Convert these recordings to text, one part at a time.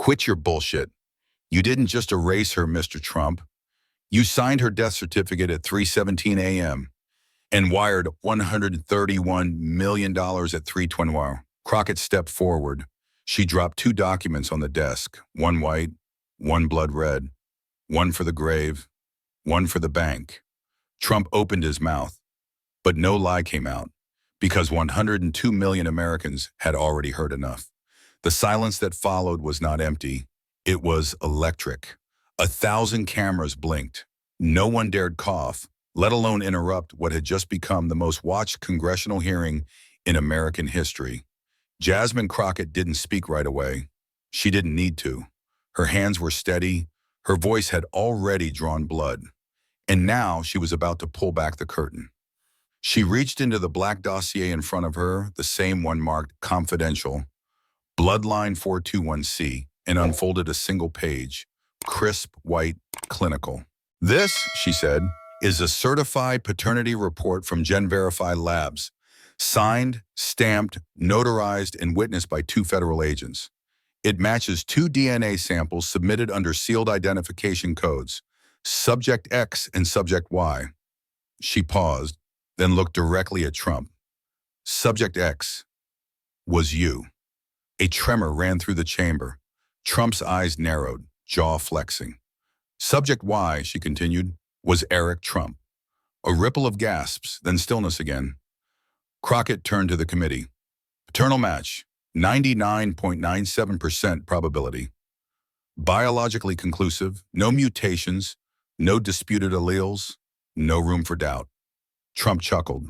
Quit your bullshit. You didn't just erase her, Mr. Trump. You signed her death certificate at 3:17 a.m. and wired $131 million at 3:21. Crockett stepped forward. She dropped two documents on the desk, one white, one blood red, one for the grave, one for the bank. Trump opened his mouth, but no lie came out, because 102 million Americans had already heard enough. The silence that followed was not empty. It was electric. 1,000 cameras blinked. No one dared cough, let alone interrupt what had just become the most watched congressional hearing in American history. Jasmine Crockett didn't speak right away. She didn't need to. Her hands were steady. Her voice had already drawn blood. And now she was about to pull back the curtain. She reached into the black dossier in front of her, the same one marked confidential, Bloodline 421C, and unfolded a single page, crisp, white, clinical. This, she said, is a certified paternity report from GenVerify Labs, signed, stamped, notarized, and witnessed by 2 federal agents. It matches 2 DNA samples submitted under sealed identification codes, Subject X and Subject Y. She paused, then looked directly at Trump. Subject X was you. A tremor ran through the chamber. Trump's eyes narrowed, jaw flexing. Subject Y, she continued, was Eric Trump. A ripple of gasps, then stillness again. Crockett turned to the committee. Paternal match, 99.97% probability. Biologically conclusive, no mutations, no disputed alleles, no room for doubt. Trump chuckled,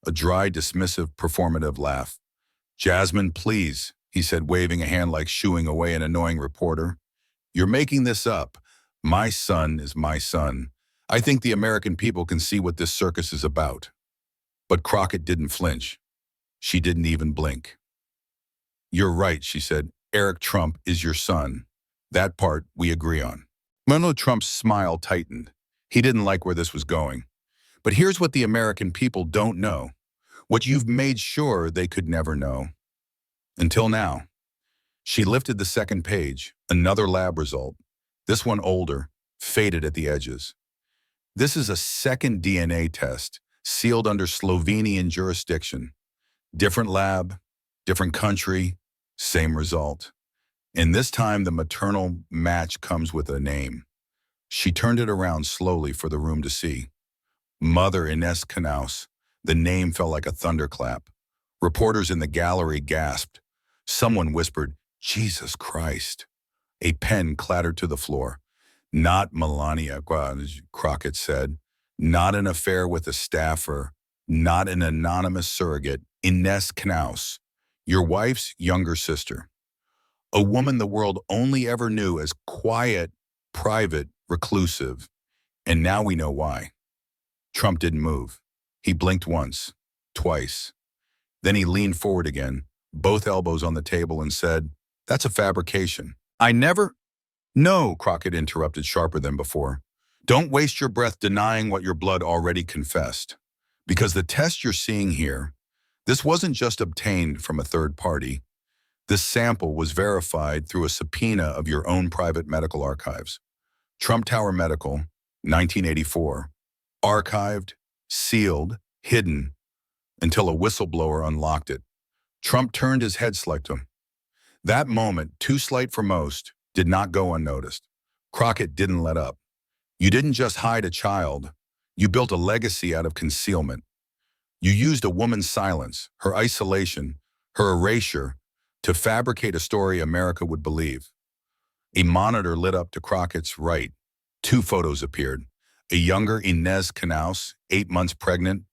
a dry, dismissive, performative laugh. Jasmine, please, he said, waving a hand like shooing away an annoying reporter. You're making this up. My son is my son. I think the American people can see what this circus is about. But Crockett didn't flinch. She didn't even blink. You're right, she said. Eric Trump is your son. That part we agree on. Donald Trump's smile tightened. He didn't like where this was going. But here's what the American people don't know. What you've made sure they could never know. Until now. She lifted the second page, another lab result. This one older, faded at the edges. This is a second DNA test, sealed under Slovenian jurisdiction. Different lab, different country, same result. And this time the maternal match comes with a name. She turned it around slowly for the room to see. Mother Ines Knaus. The name fell like a thunderclap. Reporters in the gallery gasped. Someone whispered, Jesus Christ. A pen clattered to the floor. Not Melania, Crockett said. Not an affair with a staffer. Not an anonymous surrogate. Ines Knaus, your wife's younger sister. A woman the world only ever knew as quiet, private, reclusive. And now we know why. Trump didn't move. He blinked once, twice. Then he leaned forward again, both elbows on the table, and said, That's a fabrication. No, Crockett interrupted sharper than before. Don't waste your breath denying what your blood already confessed. Because the test you're seeing here, this wasn't just obtained from a third party. This sample was verified through a subpoena of your own private medical archives. Trump Tower Medical, 1984. Archived, sealed, hidden, until a whistleblower unlocked it. Trump turned his head slightly. That moment, too slight for most, did not go unnoticed. Crockett didn't let up. You didn't just hide a child. You built a legacy out of concealment. You used a woman's silence, her isolation, her erasure, to fabricate a story America would believe. A monitor lit up to Crockett's right. 2 photos appeared. A younger Ines Knaus, 8 months pregnant,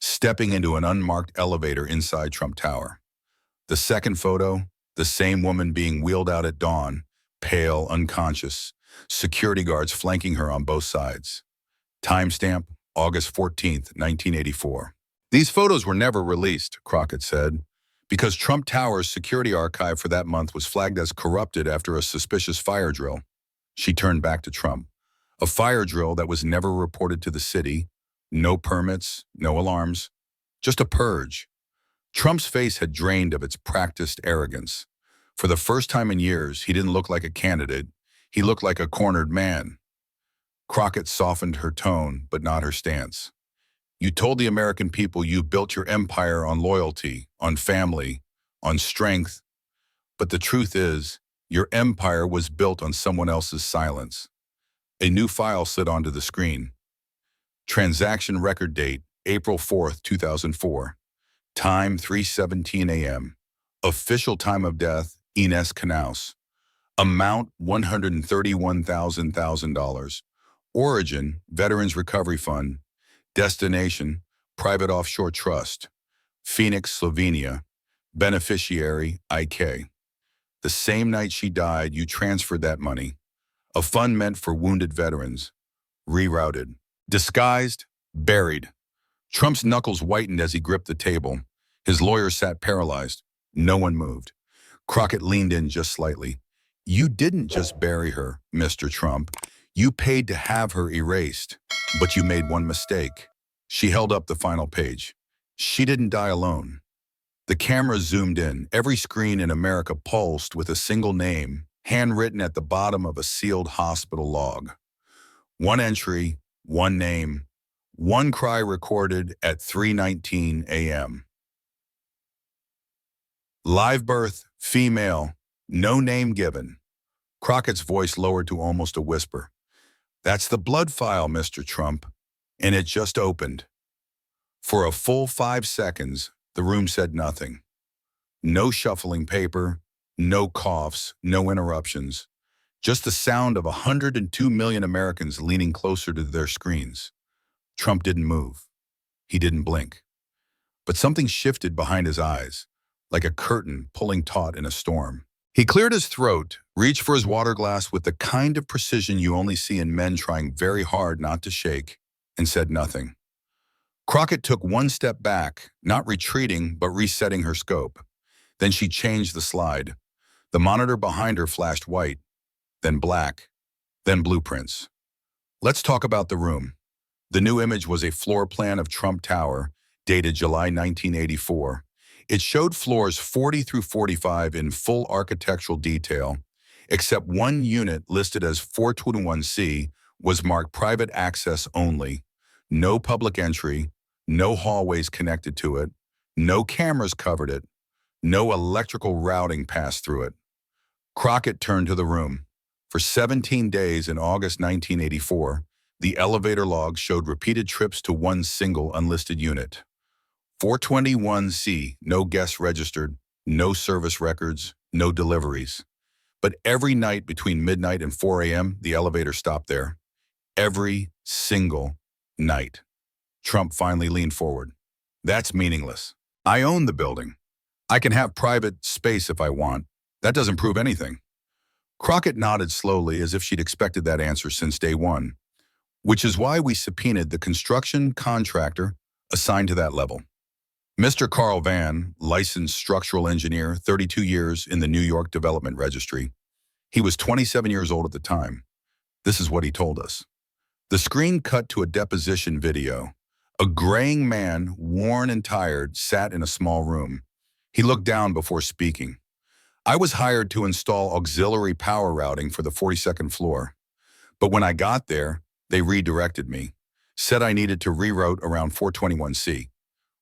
stepping into an unmarked elevator inside Trump Tower. The second photo, the same woman being wheeled out at dawn, pale, unconscious, security guards flanking her on both sides. Timestamp, August 14th, 1984. These photos were never released, Crockett said, because Trump Tower's security archive for that month was flagged as corrupted after a suspicious fire drill. She turned back to Trump. A fire drill that was never reported to the city, no permits, no alarms, just a purge. Trump's face had drained of its practiced arrogance. For the first time in years, he didn't look like a candidate. He looked like a cornered man. Crockett softened her tone, but not her stance. You told the American people you built your empire on loyalty, on family, on strength, but the truth is, your empire was built on someone else's silence. A new file slid onto the screen. Transaction record date, April 4th, 2004. Time, 3:17 a.m. Official time of death, Ines Knaus. Amount, $131,000. Origin, Veterans Recovery Fund. Destination, Private Offshore Trust. Phoenix, Slovenia. Beneficiary, IK. The same night she died, you transferred that money. A fund meant for wounded veterans. Rerouted. Disguised, buried. Trump's knuckles whitened as he gripped the table. His lawyer sat paralyzed. No one moved. Crockett leaned in just slightly. You didn't just bury her, Mr. Trump. You paid to have her erased. But you made one mistake. She held up the final page. She didn't die alone. The camera zoomed in. Every screen in America pulsed with a single name, handwritten at the bottom of a sealed hospital log. One entry, one name, one cry recorded at 3:19 a.m. Live birth, female, no name given. Crockett's voice lowered to almost a whisper. That's the blood file, Mr. Trump, and it just opened. For a full 5 seconds, the room said nothing. No shuffling paper, no coughs, no interruptions. Just the sound of 102 million Americans leaning closer to their screens. Trump didn't move. He didn't blink. But something shifted behind his eyes, like a curtain pulling taut in a storm. He cleared his throat, reached for his water glass with the kind of precision you only see in men trying very hard not to shake, and said nothing. Crockett took one step back, not retreating, but resetting her scope. Then she changed the slide. The monitor behind her flashed white, then black, then blueprints. Let's talk about the room. The new image was a floor plan of Trump Tower, dated July 1984. It showed floors 40 through 45 in full architectural detail, except one unit listed as 421C was marked private access only. No public entry, no hallways connected to it, no cameras covered it, no electrical routing passed through it. Crockett turned to the room. For 17 days in August 1984, the elevator log showed repeated trips to one single unlisted unit. 421C, no guests registered, no service records, no deliveries. But every night between midnight and 4 a.m., the elevator stopped there. Every single night. Trump finally leaned forward. That's meaningless. I own the building. I can have private space if I want. That doesn't prove anything. Crockett nodded slowly as if she'd expected that answer since day one, which is why we subpoenaed the construction contractor assigned to that level. Mr. Carl Van, licensed structural engineer, 32 years in the New York Development Registry. He was 27 years old at the time. This is what he told us. The screen cut to a deposition video. A graying man, worn and tired, sat in a small room. He looked down before speaking. I was hired to install auxiliary power routing for the 42nd floor. But when I got there, they redirected me, said I needed to reroute around 421C.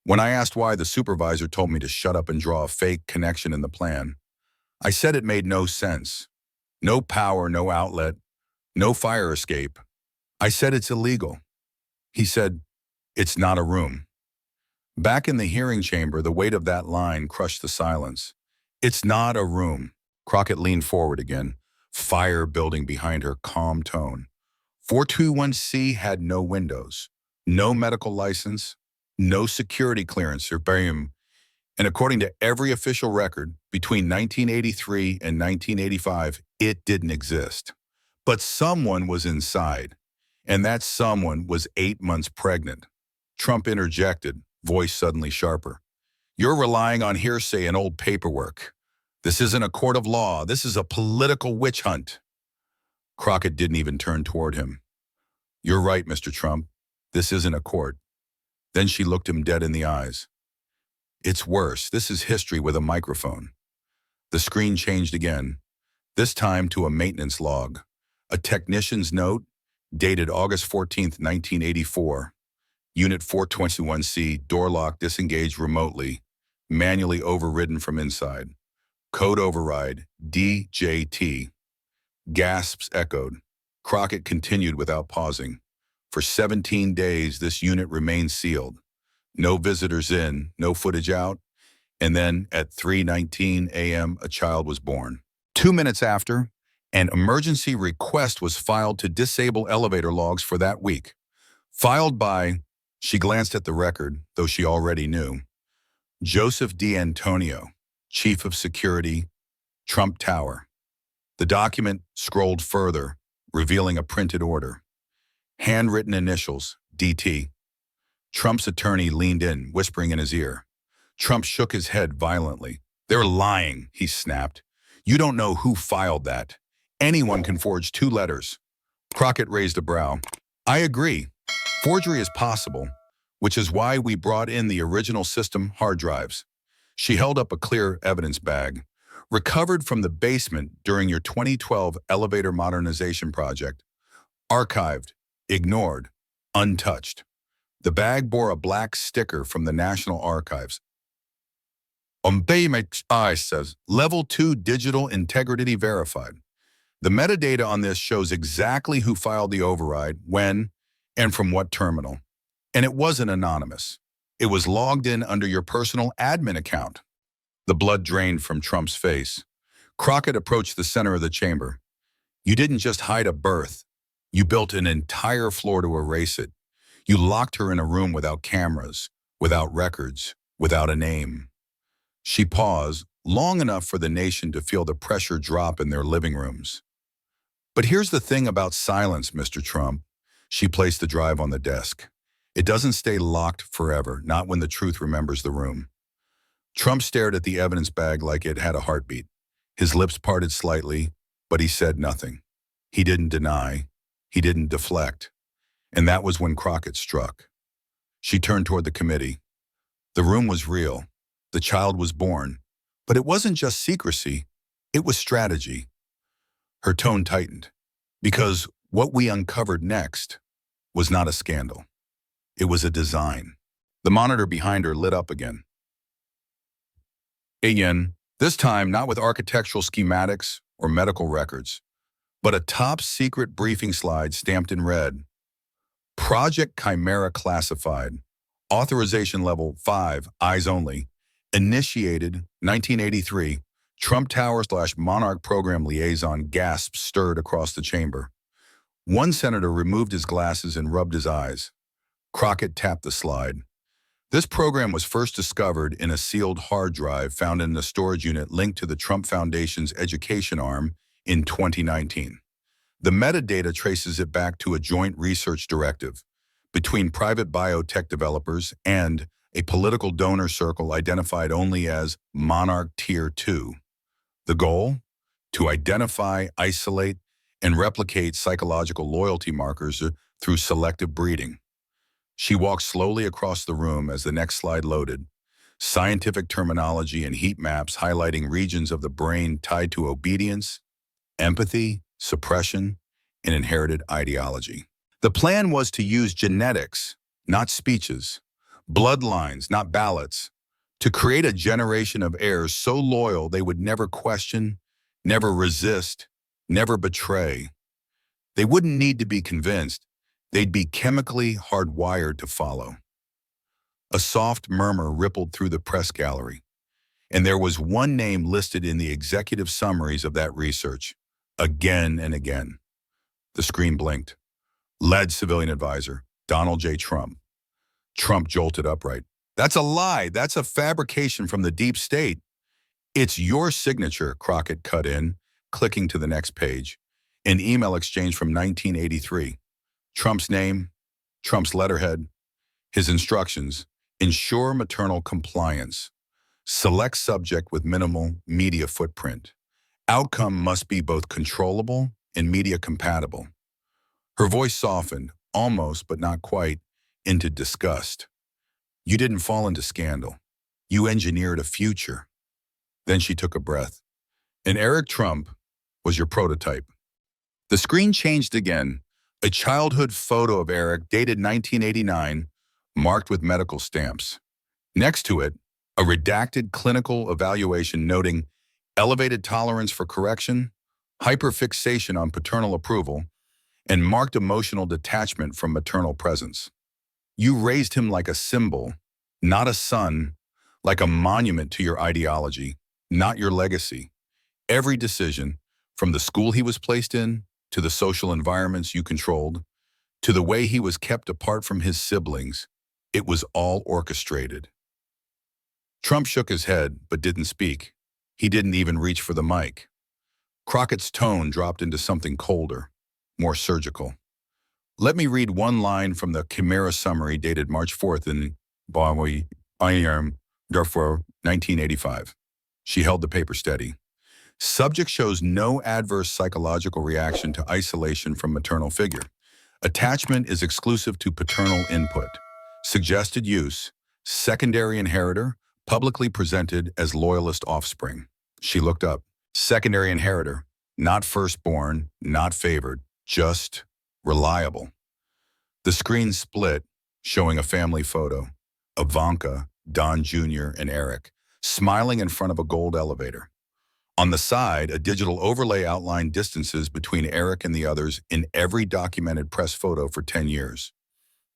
When I asked why, the supervisor told me to shut up and draw a fake connection in the plan. I said it made no sense. No power, no outlet, no fire escape. I said it's illegal. He said, it's not a room. Back in the hearing chamber, the weight of that line crushed the silence. It's not a room. Crockett leaned forward again, fire building behind her calm tone. 421C had no windows, no medical license, no security clearance or barium, and according to every official record, between 1983 and 1985, it didn't exist. But someone was inside, and that someone was 8 months pregnant. Trump interjected, voice suddenly sharper. You're relying on hearsay and old paperwork. This isn't a court of law. This is a political witch hunt. Crockett didn't even turn toward him. You're right, Mr. Trump. This isn't a court. Then she looked him dead in the eyes. It's worse. This is history with a microphone. The screen changed again, this time to a maintenance log. A technician's note, dated August 14th, 1984. Unit 421C, door lock disengaged remotely, manually overridden from inside. Code override, DJT. Gasps echoed. Crockett continued without pausing. For 17 days, this unit remained sealed. No visitors in, no footage out, and then at 3:19 a.m., a child was born. 2 minutes after, an emergency request was filed to disable elevator logs for that week. Filed by, she glanced at the record, though she already knew, Joseph D. Antonio, Chief of Security, Trump Tower. The document scrolled further, revealing a printed order. Handwritten initials, DT. Trump's attorney leaned in, whispering in his ear. Trump shook his head violently. "They're lying," he snapped. "You don't know who filed that. Anyone can forge 2 letters. Crockett raised a brow. "I agree. Forgery is possible, which is why we brought in the original system hard drives." She held up a clear evidence bag, recovered from the basement during your 2012 elevator modernization project. Archived, ignored, untouched. The bag bore a black sticker from the National Archives. I says, Level 2 Digital Integrity Verified. The metadata on this shows exactly who filed the override, when, and from what terminal. And it wasn't anonymous. It was logged in under your personal admin account. The blood drained from Trump's face. Crockett approached the center of the chamber. "You didn't just hide a birth. You built an entire floor to erase it. You locked her in a room without cameras, without records, without a name." She paused, long enough for the nation to feel the pressure drop in their living rooms. "But here's the thing about silence, Mr. Trump." She placed the drive on the desk. "It doesn't stay locked forever, not when the truth remembers the room." Trump stared at the evidence bag like it had a heartbeat. His lips parted slightly, but he said nothing. He didn't deny. He didn't deflect. And that was when Crockett struck. She turned toward the committee. The room was real. The child was born. But it wasn't just secrecy. It was strategy. Her tone tightened. Because what we uncovered next was not a scandal. It was a design. The monitor behind her lit up again. Again, this time not with architectural schematics or medical records, but a top-secret briefing slide stamped in red. Project Chimera classified. Authorization level 5, eyes only. Initiated 1983. Trump Tower/Monarch Program Liaison. Gasps stirred across the chamber. One senator removed his glasses and rubbed his eyes. Crockett tapped the slide. This program was first discovered in a sealed hard drive found in the storage unit linked to the Trump Foundation's education arm in 2019. The metadata traces it back to a joint research directive between private biotech developers and a political donor circle identified only as Monarch Tier 2. The goal? To identify, isolate, and replicate psychological loyalty markers through selective breeding. She walked slowly across the room as the next slide loaded. Scientific terminology and heat maps highlighting regions of the brain tied to obedience, empathy, suppression, and inherited ideology. The plan was to use genetics, not speeches, bloodlines, not ballots, to create a generation of heirs so loyal they would never question, never resist, never betray. They wouldn't need to be convinced. They'd be chemically hardwired to follow. A soft murmur rippled through the press gallery, and there was one name listed in the executive summaries of that research, again and again. The screen blinked. Lead civilian advisor, Donald J. Trump. Trump jolted upright. "That's a lie. That's a fabrication from the deep state." "It's your signature," Crockett cut in, clicking to the next page. An email exchange from 1983. Trump's name, Trump's letterhead, his instructions: ensure maternal compliance. Select subject with minimal media footprint. Outcome must be both controllable and media compatible. Her voice softened, almost but not quite, into disgust. "You didn't fall into scandal. You engineered a future." Then she took a breath. And Eric Trump was your prototype. The screen changed again. A childhood photo of Eric dated 1989, marked with medical stamps. Next to it, a redacted clinical evaluation noting elevated tolerance for correction, hyperfixation on paternal approval, and marked emotional detachment from maternal presence. You raised him like a symbol, not a son, like a monument to your ideology, not your legacy. Every decision, from the school he was placed in, to the social environments you controlled, to the way he was kept apart from his siblings, it was all orchestrated. Trump shook his head, but didn't speak. He didn't even reach for the mic. Crockett's tone dropped into something colder, more surgical. Let me read one line from the Chimera summary dated March 4th in Bawi, Darfur, 1985. She held the paper steady. Subject shows no adverse psychological reaction to isolation from maternal figure. Attachment is exclusive to paternal input. Suggested use, secondary inheritor, publicly presented as loyalist offspring. She looked up. Secondary inheritor, not firstborn, not favored, just reliable. The screen split, showing a family photo. Ivanka, Don Jr., and Eric, smiling in front of a gold elevator. On the side, a digital overlay outlined distances between Eric and the others in every documented press photo for 10 years.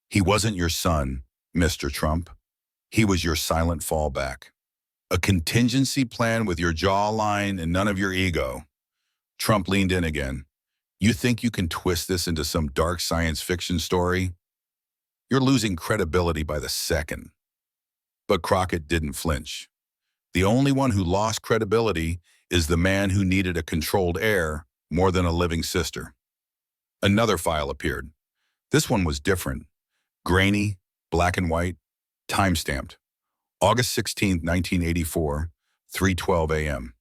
He wasn't your son, Mr. Trump. He was your silent fallback. A contingency plan with your jawline and none of your ego. Trump leaned in again. You think you can twist this into some dark science fiction story? You're losing credibility by the second. But Crockett didn't flinch. The only one who lost credibility is the man who needed a controlled heir more than a living sister. Another file appeared. This one was different. Grainy, black and white, time-stamped. August 16, 1984, 3:12 a.m.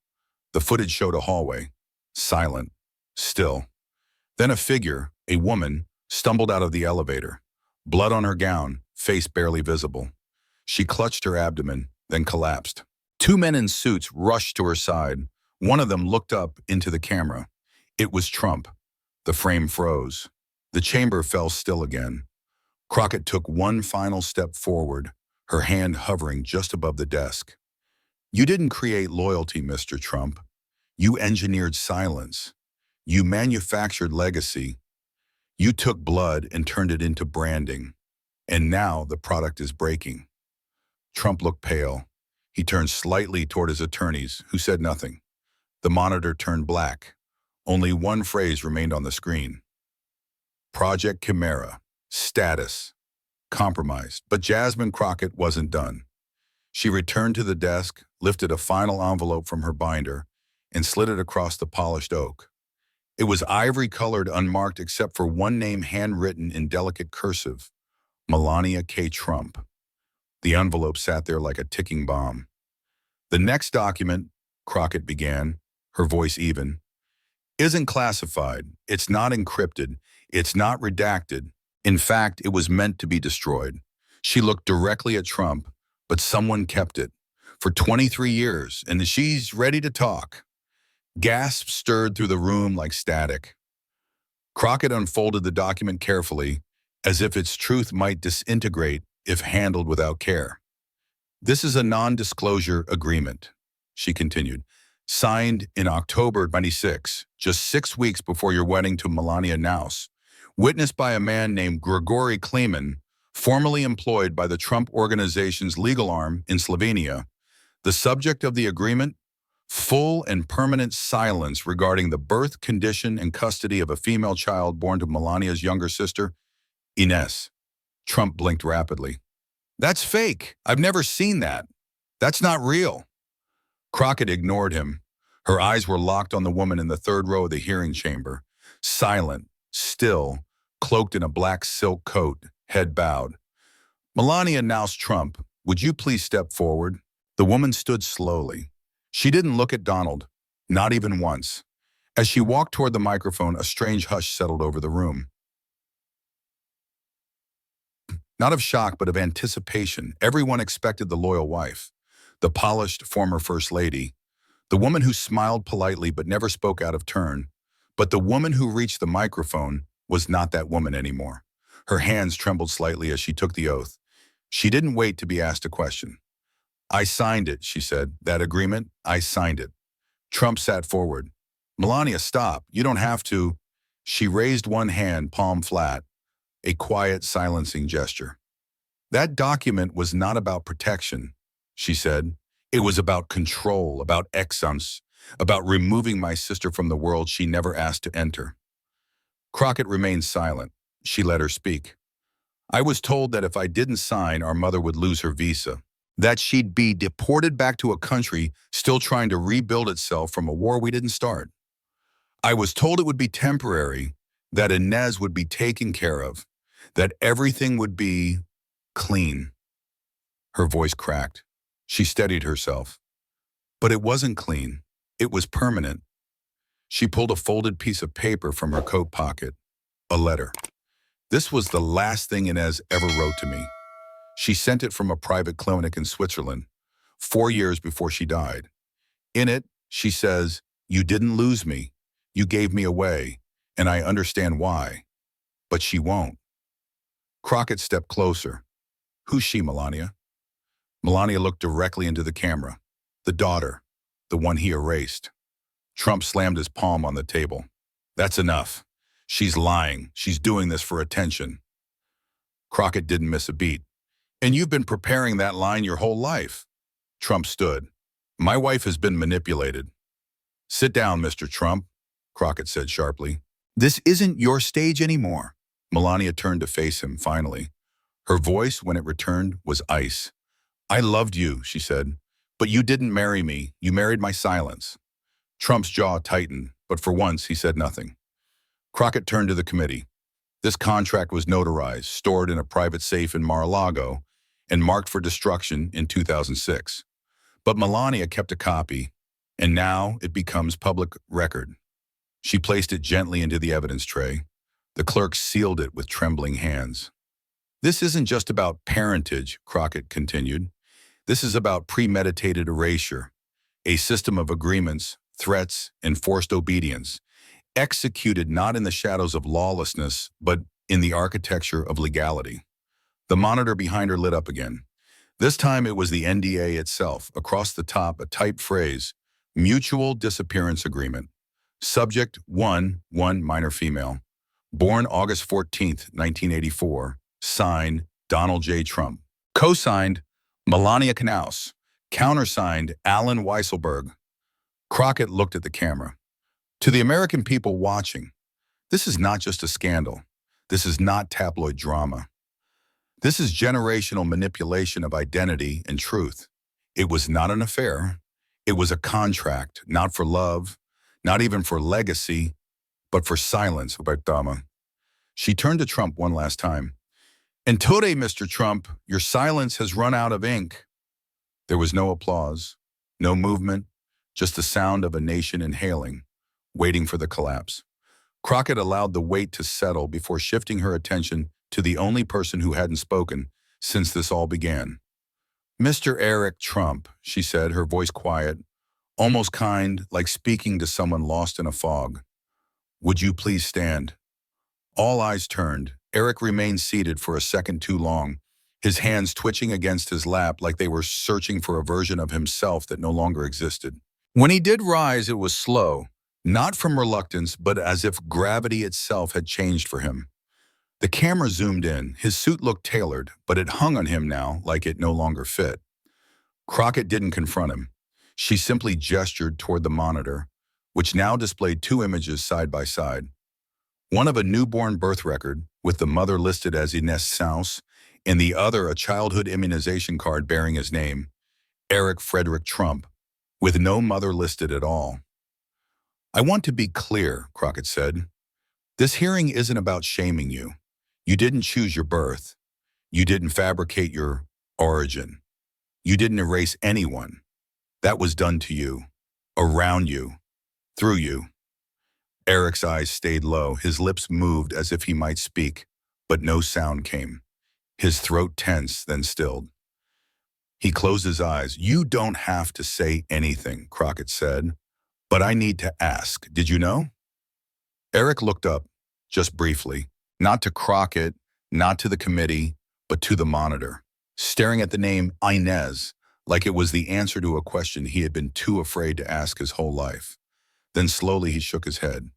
The footage showed a hallway, silent, still. Then a figure, a woman, stumbled out of the elevator. Blood on her gown, face barely visible. She clutched her abdomen, then collapsed. Two men in suits rushed to her side. One of them looked up into the camera. It was Trump. The frame froze. The chamber fell still again. Crockett took one final step forward, her hand hovering just above the desk. You didn't create loyalty, Mr. Trump. You engineered silence. You manufactured legacy. You took blood and turned it into branding. And now the product is breaking. Trump looked pale. He turned slightly toward his attorneys, who said nothing. The monitor turned black. Only one phrase remained on the screen. Project Chimera. Status. Compromised. But Jasmine Crockett wasn't done. She returned to the desk, lifted a final envelope from her binder, and slid it across the polished oak. It was ivory-colored, unmarked except for one name handwritten in delicate cursive, Melania K. Trump. The envelope sat there like a ticking bomb. The next document, Crockett began, her voice even, isn't classified, it's not encrypted, it's not redacted. In fact, it was meant to be destroyed. She looked directly at Trump, but someone kept it. For 23 years, and she's ready to talk. Gasps stirred through the room like static. Crockett unfolded the document carefully, as if its truth might disintegrate if handled without care. This is a non-disclosure agreement, she continued, signed in October 26, just 6 weeks before your wedding to Melania Naus, witnessed by a man named Grigory Kleeman, formerly employed by the Trump Organization's legal arm in Slovenia. The subject of the agreement, full and permanent silence regarding the birth, condition, and custody of a female child born to Melania's younger sister, Ines. Trump blinked rapidly. That's fake. I've never seen that. That's not real. Crockett ignored him. Her eyes were locked on the woman in the third row of the hearing chamber, silent, still, cloaked in a black silk coat, head bowed. Melania Naus Trump, would you please step forward? The woman stood slowly. She didn't look at Donald, not even once. As she walked toward the microphone, a strange hush settled over the room. Not of shock, but of anticipation. Everyone expected the loyal wife, the polished former First Lady, The woman who smiled politely but never spoke out of turn. But the woman who reached the microphone was not that woman anymore. Her hands trembled slightly as she took the oath. She didn't wait to be asked a question. "I signed it," she said. "That agreement, I signed it." Trump sat forward. "Melania, stop. You don't have to." She raised one hand, palm flat, a quiet, silencing gesture. "That document was not about protection," she said. "It was about control, about exons, about removing my sister from the world she never asked to enter." Crockett remained silent. She let her speak. "I was told that if I didn't sign, our mother would lose her visa, that she'd be deported back to a country still trying to rebuild itself from a war we didn't start. I was told it would be temporary, that Inez would be taken care of, that everything would be clean." Her voice cracked. She steadied herself. But it wasn't clean. It was permanent. She pulled a folded piece of paper from her coat pocket. A letter. "This was the last thing Inez ever wrote to me. She sent it from a private clinic in Switzerland, 4 years before she died. In it, she says, 'You didn't lose me. You gave me away, and I understand why. But she won't.'" Crockett stepped closer. "Who's she, Melania?" Melania looked directly into the camera. "The daughter, the one he erased." Trump slammed his palm on the table. "That's enough. She's lying. She's doing this for attention." Crockett didn't miss a beat. "And you've been preparing that line your whole life." Trump stood. "My wife has been manipulated." "Sit down, Mr. Trump," Crockett said sharply. "This isn't your stage anymore." Melania turned to face him finally. Her voice, when it returned, was ice. "I loved you," she said, "but you didn't marry me. You married my silence." Trump's jaw tightened, but for once he said nothing. Crockett turned to the committee. This contract was notarized, stored in a private safe in Mar-a-Lago, and marked for destruction in 2006. But Melania kept a copy, and now it becomes public record. She placed it gently into the evidence tray. The clerk sealed it with trembling hands. "This isn't just about parentage," Crockett continued. "This is about premeditated erasure, a system of agreements, threats, and forced obedience, executed not in the shadows of lawlessness, but in the architecture of legality." The monitor behind her lit up again. This time it was the NDA itself. Across the top, a typed phrase, "Mutual Disappearance Agreement. Subject 1 minor female. Born August 14th, 1984. Signed, Donald J. Trump. Co-signed, Melania Knaus. Countersigned, Alan Weisselberg." Crockett looked at the camera. "To the American people watching, this is not just a scandal. This is not tabloid drama. This is generational manipulation of identity and truth. It was not an affair. It was a contract, not for love, not even for legacy, but for silence." She turned to Trump one last time. "And today, Mr. Trump, your silence has run out of ink." There was no applause, no movement, just the sound of a nation inhaling, waiting for the collapse. Crockett allowed the weight to settle before shifting her attention to the only person who hadn't spoken since this all began. "Mr. Eric Trump," she said, her voice quiet, almost kind, like speaking to someone lost in a fog. "Would you please stand?" All eyes turned. Eric remained seated for a second too long, his hands twitching against his lap like they were searching for a version of himself that no longer existed. When he did rise, it was slow, not from reluctance, but as if gravity itself had changed for him. The camera zoomed in. His suit looked tailored, but it hung on him now like it no longer fit. Crockett didn't confront him. She simply gestured toward the monitor, which now displayed two images side by side. One of a newborn birth record, with the mother listed as Inez Saus, and the other a childhood immunization card bearing his name, Eric Frederick Trump, with no mother listed at all. "I want to be clear," Crockett said. "This hearing isn't about shaming you. You didn't choose your birth. You didn't fabricate your origin. You didn't erase anyone. That was done to you, around you, through you." Eric's eyes stayed low. His lips moved as if he might speak, but no sound came. His throat tense, then stilled. He closed his eyes. "You don't have to say anything," Crockett said, "but I need to ask. Did you know?" Eric looked up, just briefly, not to Crockett, not to the committee, but to the monitor, staring at the name Inez like it was the answer to a question he had been too afraid to ask his whole life. Then slowly he shook his head.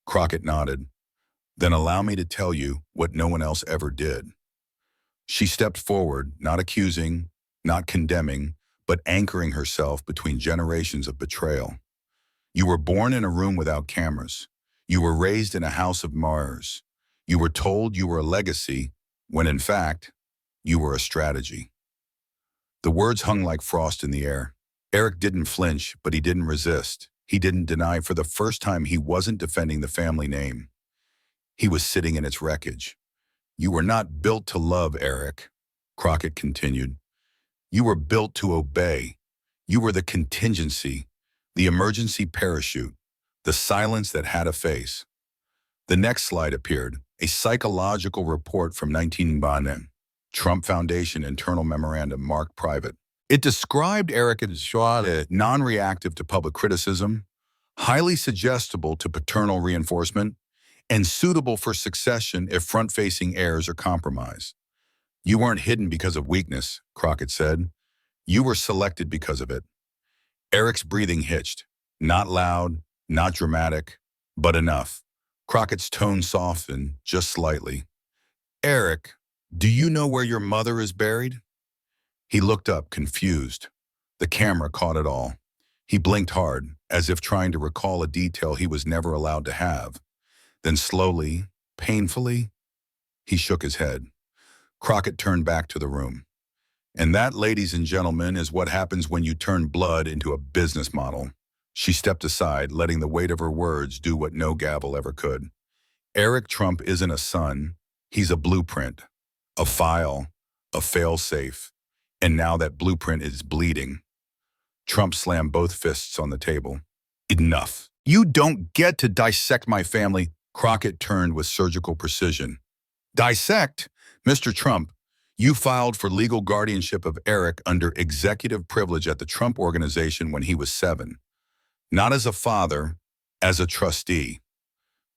Crockett nodded. "Then allow me to tell you what no one else ever did." She stepped forward, not accusing, not condemning, but anchoring herself between generations of betrayal. "You were born in a room without cameras. You were raised in a house of mirrors. You were told you were a legacy, when in fact, you were a strategy." The words hung like frost in the air. Eric didn't flinch, but he didn't resist. He didn't deny for the first time he wasn't defending the family name. He was sitting in its wreckage. "You were not built to love, Eric," Crockett continued. "You were built to obey. You were the contingency, the emergency parachute, the silence that had a face." The next slide appeared, a psychological report from 1990, Trump Foundation internal memorandum marked private. It described Eric as non-reactive to public criticism, highly suggestible to paternal reinforcement, and suitable for succession if front-facing heirs are compromised. "You weren't hidden because of weakness," Crockett said. "You were selected because of it." Eric's breathing hitched. Not loud, not dramatic, but enough. Crockett's tone softened, just slightly. "Eric, do you know where your mother is buried?" He looked up, confused. The camera caught it all. He blinked hard, as if trying to recall a detail he was never allowed to have. Then slowly, painfully, he shook his head. Crockett turned back to the room. "And that, ladies and gentlemen, is what happens when you turn blood into a business model." She stepped aside, letting the weight of her words do what no gavel ever could. "Eric Trump isn't a son. He's a blueprint, a file, a fail-safe. And now that blueprint is bleeding." Trump slammed both fists on the table. "Enough. You don't get to dissect my family." Crockett turned with surgical precision. "Dissect? Mr. Trump, you filed for legal guardianship of Eric under executive privilege at the Trump Organization when he was 7. Not as a father, as a trustee."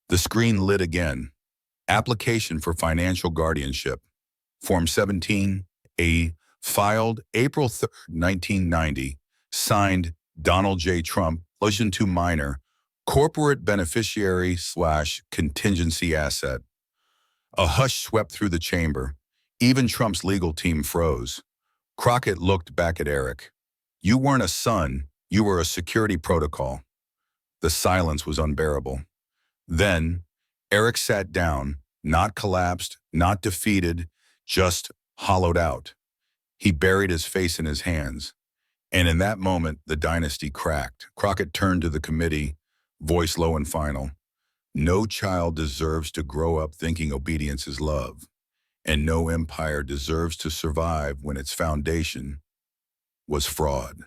The screen lit again. "Application for financial guardianship. Form 17A, filed April 3, 1990, signed Donald J. Trump, relation to minor, corporate beneficiary/contingency asset." A hush swept through the chamber. Even Trump's legal team froze. Crockett looked back at Eric. "You weren't a son, you were a security protocol." The silence was unbearable. Then, Eric sat down, not collapsed, not defeated, just hollowed out. He buried his face in his hands. And in that moment, the dynasty cracked. Crockett turned to the committee, voice low and final. "No child deserves to grow up thinking obedience is love. And no empire deserves to survive when its foundation was fraud."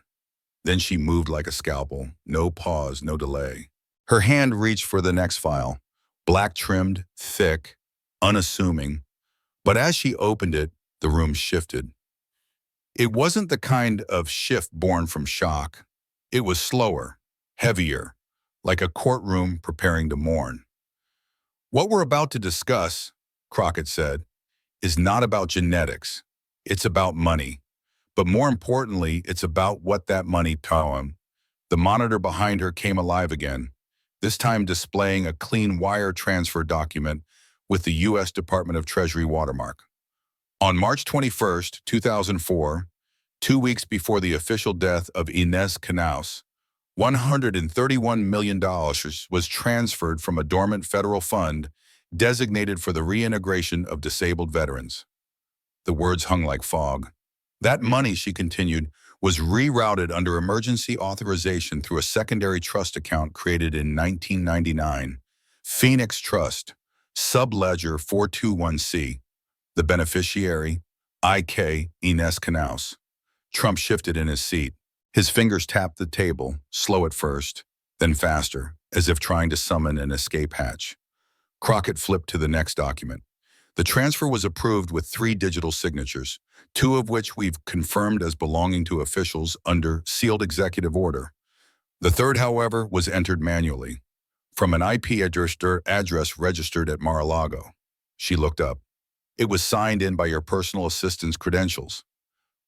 Then she moved like a scalpel, no pause, no delay. Her hand reached for the next file, black-trimmed, thick, unassuming. But as she opened it, the room shifted. It wasn't the kind of shift born from shock. It was slower, heavier, like a courtroom preparing to mourn. "What we're about to discuss," Crockett said, "is not about genetics. It's about money. But more importantly, it's about what that money taught him." The monitor behind her came alive again, this time displaying a clean wire transfer document with the U.S. Department of Treasury watermark. On March 21, 2004, 2 weeks before the official death of Inez Knaus, $131 million was transferred from a dormant federal fund designated for the reintegration of disabled veterans. The words hung like fog. That money, she continued, was rerouted under emergency authorization through a secondary trust account created in 1999, Phoenix Trust, Subledger 421C. The beneficiary, I.K. Inez Knaus. Trump shifted in his seat. His fingers tapped the table, slow at first, then faster, as if trying to summon an escape hatch. Crockett flipped to the next document. The transfer was approved with 3 digital signatures, 2 of which we've confirmed as belonging to officials under sealed executive order. The third, however, was entered manually, from an IP address registered at Mar-a-Lago. She looked up. It was signed in by your personal assistant's credentials.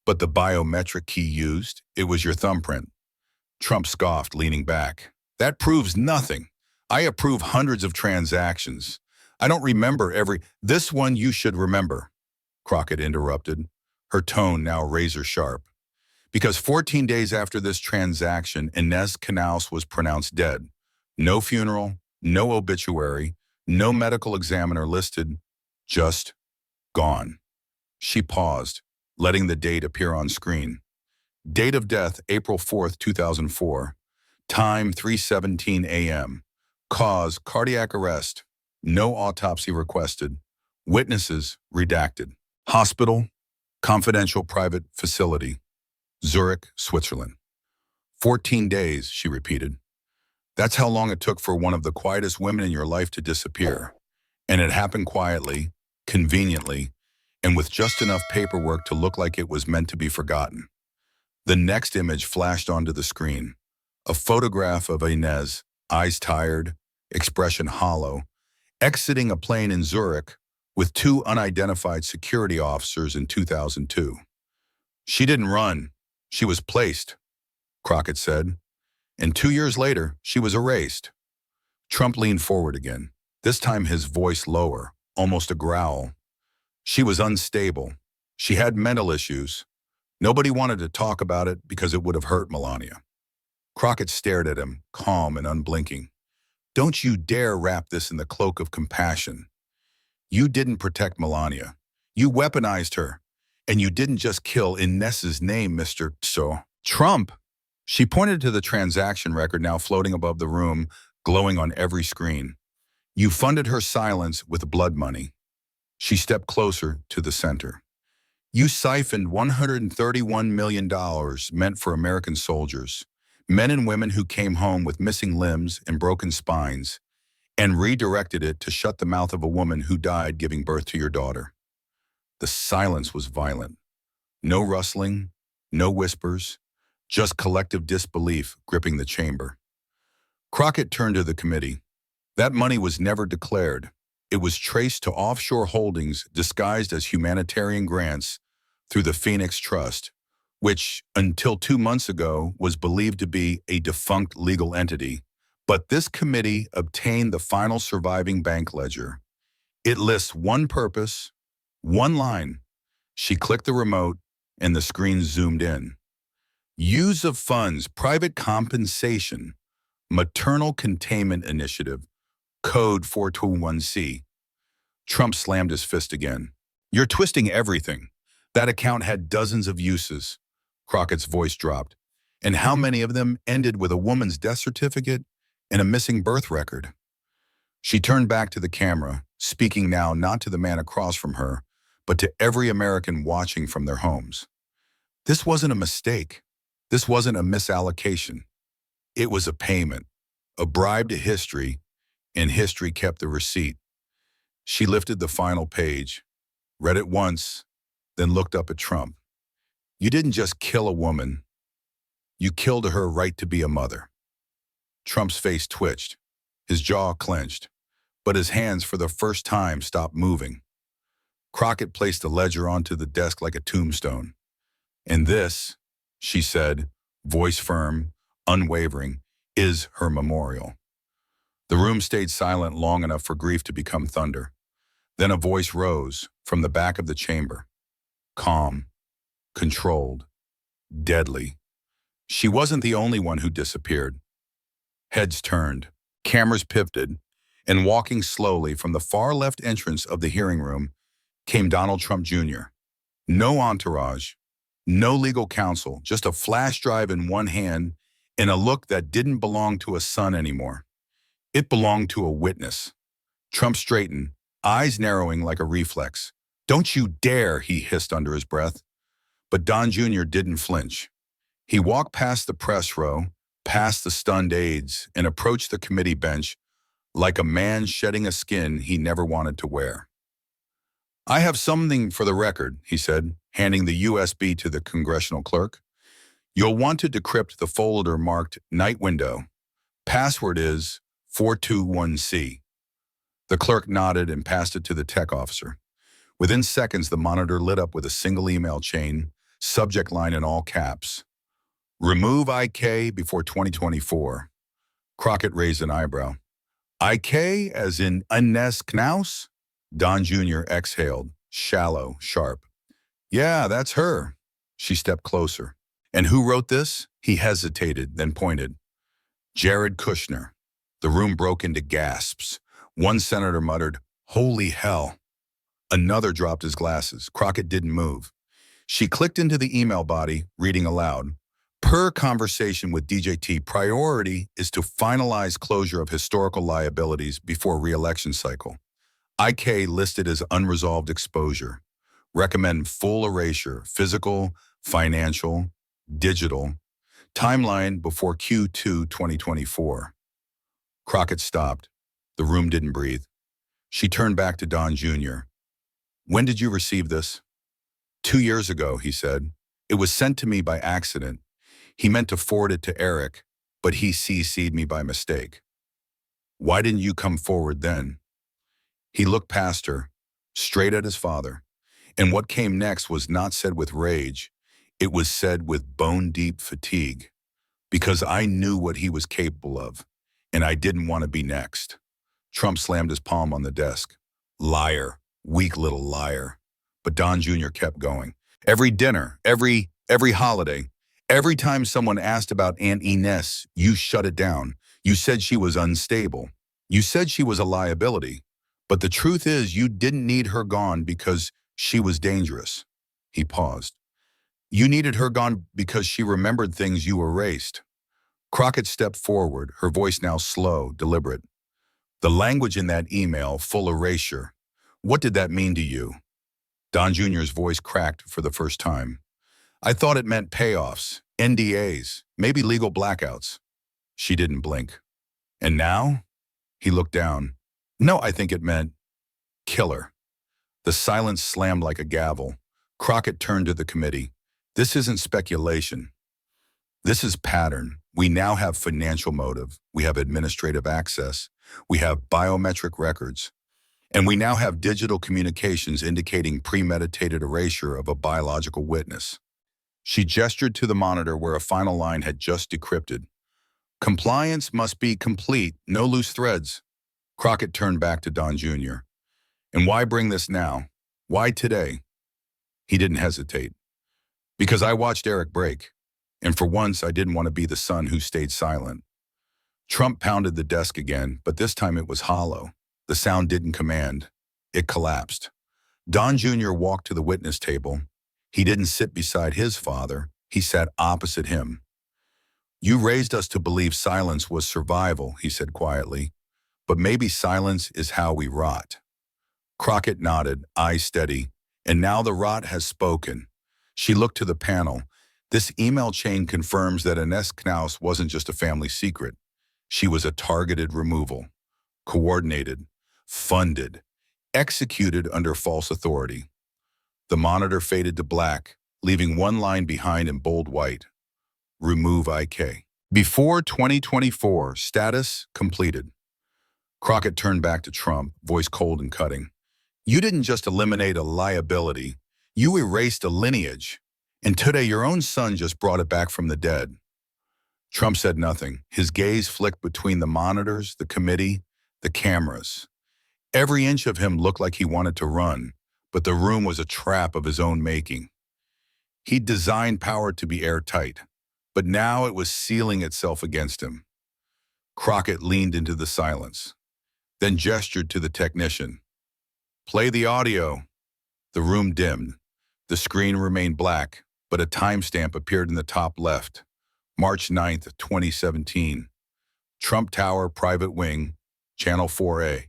But the biometric key used, it was your thumbprint. Trump scoffed, leaning back. That proves nothing. I approve hundreds of transactions. I don't remember every— This one you should remember, Crockett interrupted, her tone now razor sharp. Because 14 days after this transaction, Inez Canals was pronounced dead. No funeral, no obituary, no medical examiner listed, just gone. She paused, letting the date appear on screen. Date of death, April 4th, 2004. Time, 3:17 a.m. Cause, cardiac arrest. No autopsy requested. Witnesses, redacted. Hospital, confidential private facility. Zurich, Switzerland. 14 days, she repeated. That's how long it took for one of the quietest women in your life to disappear. And it happened quietly, conveniently, and with just enough paperwork to look like it was meant to be forgotten. The next image flashed onto the screen. A photograph of Inez, eyes tired, expression hollow, exiting a plane in Zurich with 2 unidentified security officers in 2002. She didn't run. She was placed, Crockett said. And 2 years later, she was erased. Trump leaned forward again, this time his voice lower, almost a growl. She was unstable. She had mental issues. Nobody wanted to talk about it because it would have hurt Melania. Crockett stared at him, calm and unblinking. Don't you dare wrap this in the cloak of compassion. You didn't protect Melania. You weaponized her. And you didn't just kill in Ness's name, Mr. Trump. She pointed to the transaction record now floating above the room, glowing on every screen. You funded her silence with blood money. She stepped closer to the center. You siphoned $131 million meant for American soldiers, men and women who came home with missing limbs and broken spines, and redirected it to shut the mouth of a woman who died giving birth to your daughter. The silence was violent. No rustling, no whispers, just collective disbelief gripping the chamber. Crockett turned to the committee. That money was never declared. It was traced to offshore holdings disguised as humanitarian grants through the Phoenix Trust, which, until 2 months ago, was believed to be a defunct legal entity. But this committee obtained the final surviving bank ledger. It lists one purpose, one line. She clicked the remote, and the screen zoomed in. Use of funds, private compensation, maternal containment initiative, code 421C. Trump slammed his fist again. You're twisting everything. That account had dozens of uses. Crockett's voice dropped. And how many of them ended with a woman's death certificate and a missing birth record? She turned back to the camera, speaking now not to the man across from her, but to every American watching from their homes. This wasn't a mistake. This wasn't a misallocation. It was a payment, a bribe to history, and history kept the receipt. She lifted the final page, read it once, then looked up at Trump. You didn't just kill a woman. You killed her right to be a mother. Trump's face twitched, his jaw clenched, but his hands for the first time stopped moving. Crockett placed the ledger onto the desk like a tombstone. And this, she said, voice firm, unwavering, is her memorial. The room stayed silent long enough for grief to become thunder. Then a voice rose from the back of the chamber. Calm, controlled, deadly. She wasn't the only one who disappeared. Heads turned, cameras pivoted, and walking slowly from the far left entrance of the hearing room came Donald Trump Jr. No entourage, no legal counsel, just a flash drive in one hand and a look that didn't belong to a son anymore. It belonged to a witness. Trump straightened, eyes narrowing like a reflex. Don't you dare, he hissed under his breath. But Don Jr. didn't flinch. He walked past the press row, past the stunned aides, and approached the committee bench like a man shedding a skin he never wanted to wear. I have something for the record, he said, handing the USB to the congressional clerk. You'll want to decrypt the folder marked Night Window. Password is 421C. The clerk nodded and passed it to the tech officer. Within seconds, the monitor lit up with a single email chain, subject line in all caps. Remove IK before 2024. Crockett raised an eyebrow. IK as in Ines Knaus? Don Jr. exhaled, shallow, sharp. Yeah, that's her. She stepped closer. And who wrote this? He hesitated, then pointed. Jared Kushner. The room broke into gasps. One senator muttered, "Holy hell." Another dropped his glasses. Crockett didn't move. She clicked into the email body, reading aloud. Per conversation with DJT, priority is to finalize closure of historical liabilities before re-election cycle. IK listed as unresolved exposure. Recommend full erasure, physical, financial, digital. Timeline before Q2 2024. Crockett stopped. The room didn't breathe. She turned back to Don Jr. When did you receive this? 2 years ago, he said. It was sent to me by accident. He meant to forward it to Eric, but he CC'd me by mistake. Why didn't you come forward then? He looked past her, straight at his father, and what came next was not said with rage. It was said with bone-deep fatigue, because I knew what he was capable of, and I didn't want to be next. Trump slammed his palm on the desk. Liar, weak little liar. But Don Jr. kept going. Every dinner, every holiday, every time someone asked about Aunt Ines, you shut it down. You said she was unstable. You said she was a liability. But the truth is you didn't need her gone because she was dangerous. He paused. You needed her gone because she remembered things you erased. Crockett stepped forward, her voice now slow, deliberate. The language in that email, full erasure. What did that mean to you? Don Jr.'s voice cracked for the first time. I thought it meant payoffs, NDAs, maybe legal blackouts. She didn't blink. And now? He looked down. No, I think it meant killer. The silence slammed like a gavel. Crockett turned to the committee. This isn't speculation. This is pattern. We now have financial motive. We have administrative access. We have biometric records. And we now have digital communications indicating premeditated erasure of a biological witness. She gestured to the monitor where a final line had just decrypted. Compliance must be complete, no loose threads. Crockett turned back to Don Jr. And why bring this now? Why today? He didn't hesitate. Because I watched Eric break, and for once I didn't want to be the son who stayed silent. Trump pounded the desk again, but this time it was hollow. The sound didn't command. It collapsed. Don Jr. walked to the witness table. He didn't sit beside his father. He sat opposite him. You raised us to believe silence was survival, he said quietly. But maybe silence is how we rot. Crockett nodded, eyes steady. And now the rot has spoken. She looked to the panel. This email chain confirms that Ines Knaus wasn't just a family secret. She was a targeted removal. Coordinated. Funded. Executed under false authority. The monitor faded to black, leaving one line behind in bold white. Remove IK. Before 2024, status completed. Crockett turned back to Trump, voice cold and cutting. You didn't just eliminate a liability. You erased a lineage. And today your own son just brought it back from the dead. Trump said nothing. His gaze flicked between the monitors, the committee, the cameras. Every inch of him looked like he wanted to run, but the room was a trap of his own making. He'd designed power to be airtight, but now it was sealing itself against him. Crockett leaned into the silence, then gestured to the technician. Play the audio. The room dimmed. The screen remained black, but a timestamp appeared in the top left. March 9th, 2017. Trump Tower Private Wing, Channel 4A.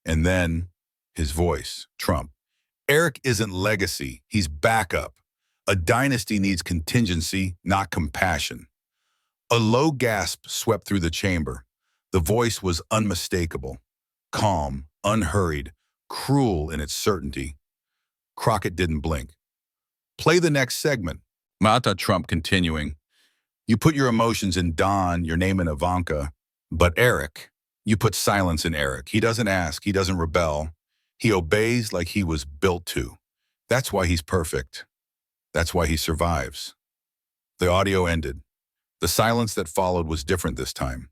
And then, his voice, Trump. Eric isn't legacy, he's backup. A dynasty needs contingency, not compassion. A low gasp swept through the chamber. The voice was unmistakable, calm, unhurried, cruel in its certainty. Crockett didn't blink. Play the next segment. Mata Trump continuing. You put your emotions in Don, your name in Ivanka, but Eric, you put silence in Eric. He doesn't ask, he doesn't rebel. He obeys like he was built to. That's why he's perfect. That's why he survives. The audio ended. The silence that followed was different this time.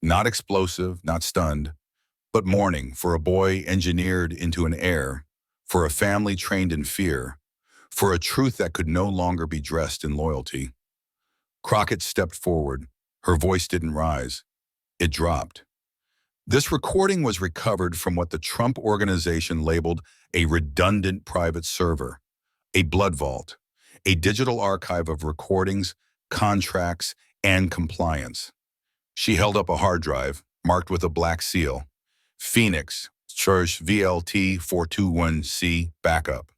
Not explosive, not stunned, but mourning for a boy engineered into an heir, for a family trained in fear, for a truth that could no longer be dressed in loyalty. Crockett stepped forward. Her voice didn't rise. It dropped. This recording was recovered from what the Trump organization labeled a redundant private server, a blood vault, a digital archive of recordings, contracts, and compliance. She held up a hard drive, marked with a black seal. Phoenix, Church VLT 421C, backup.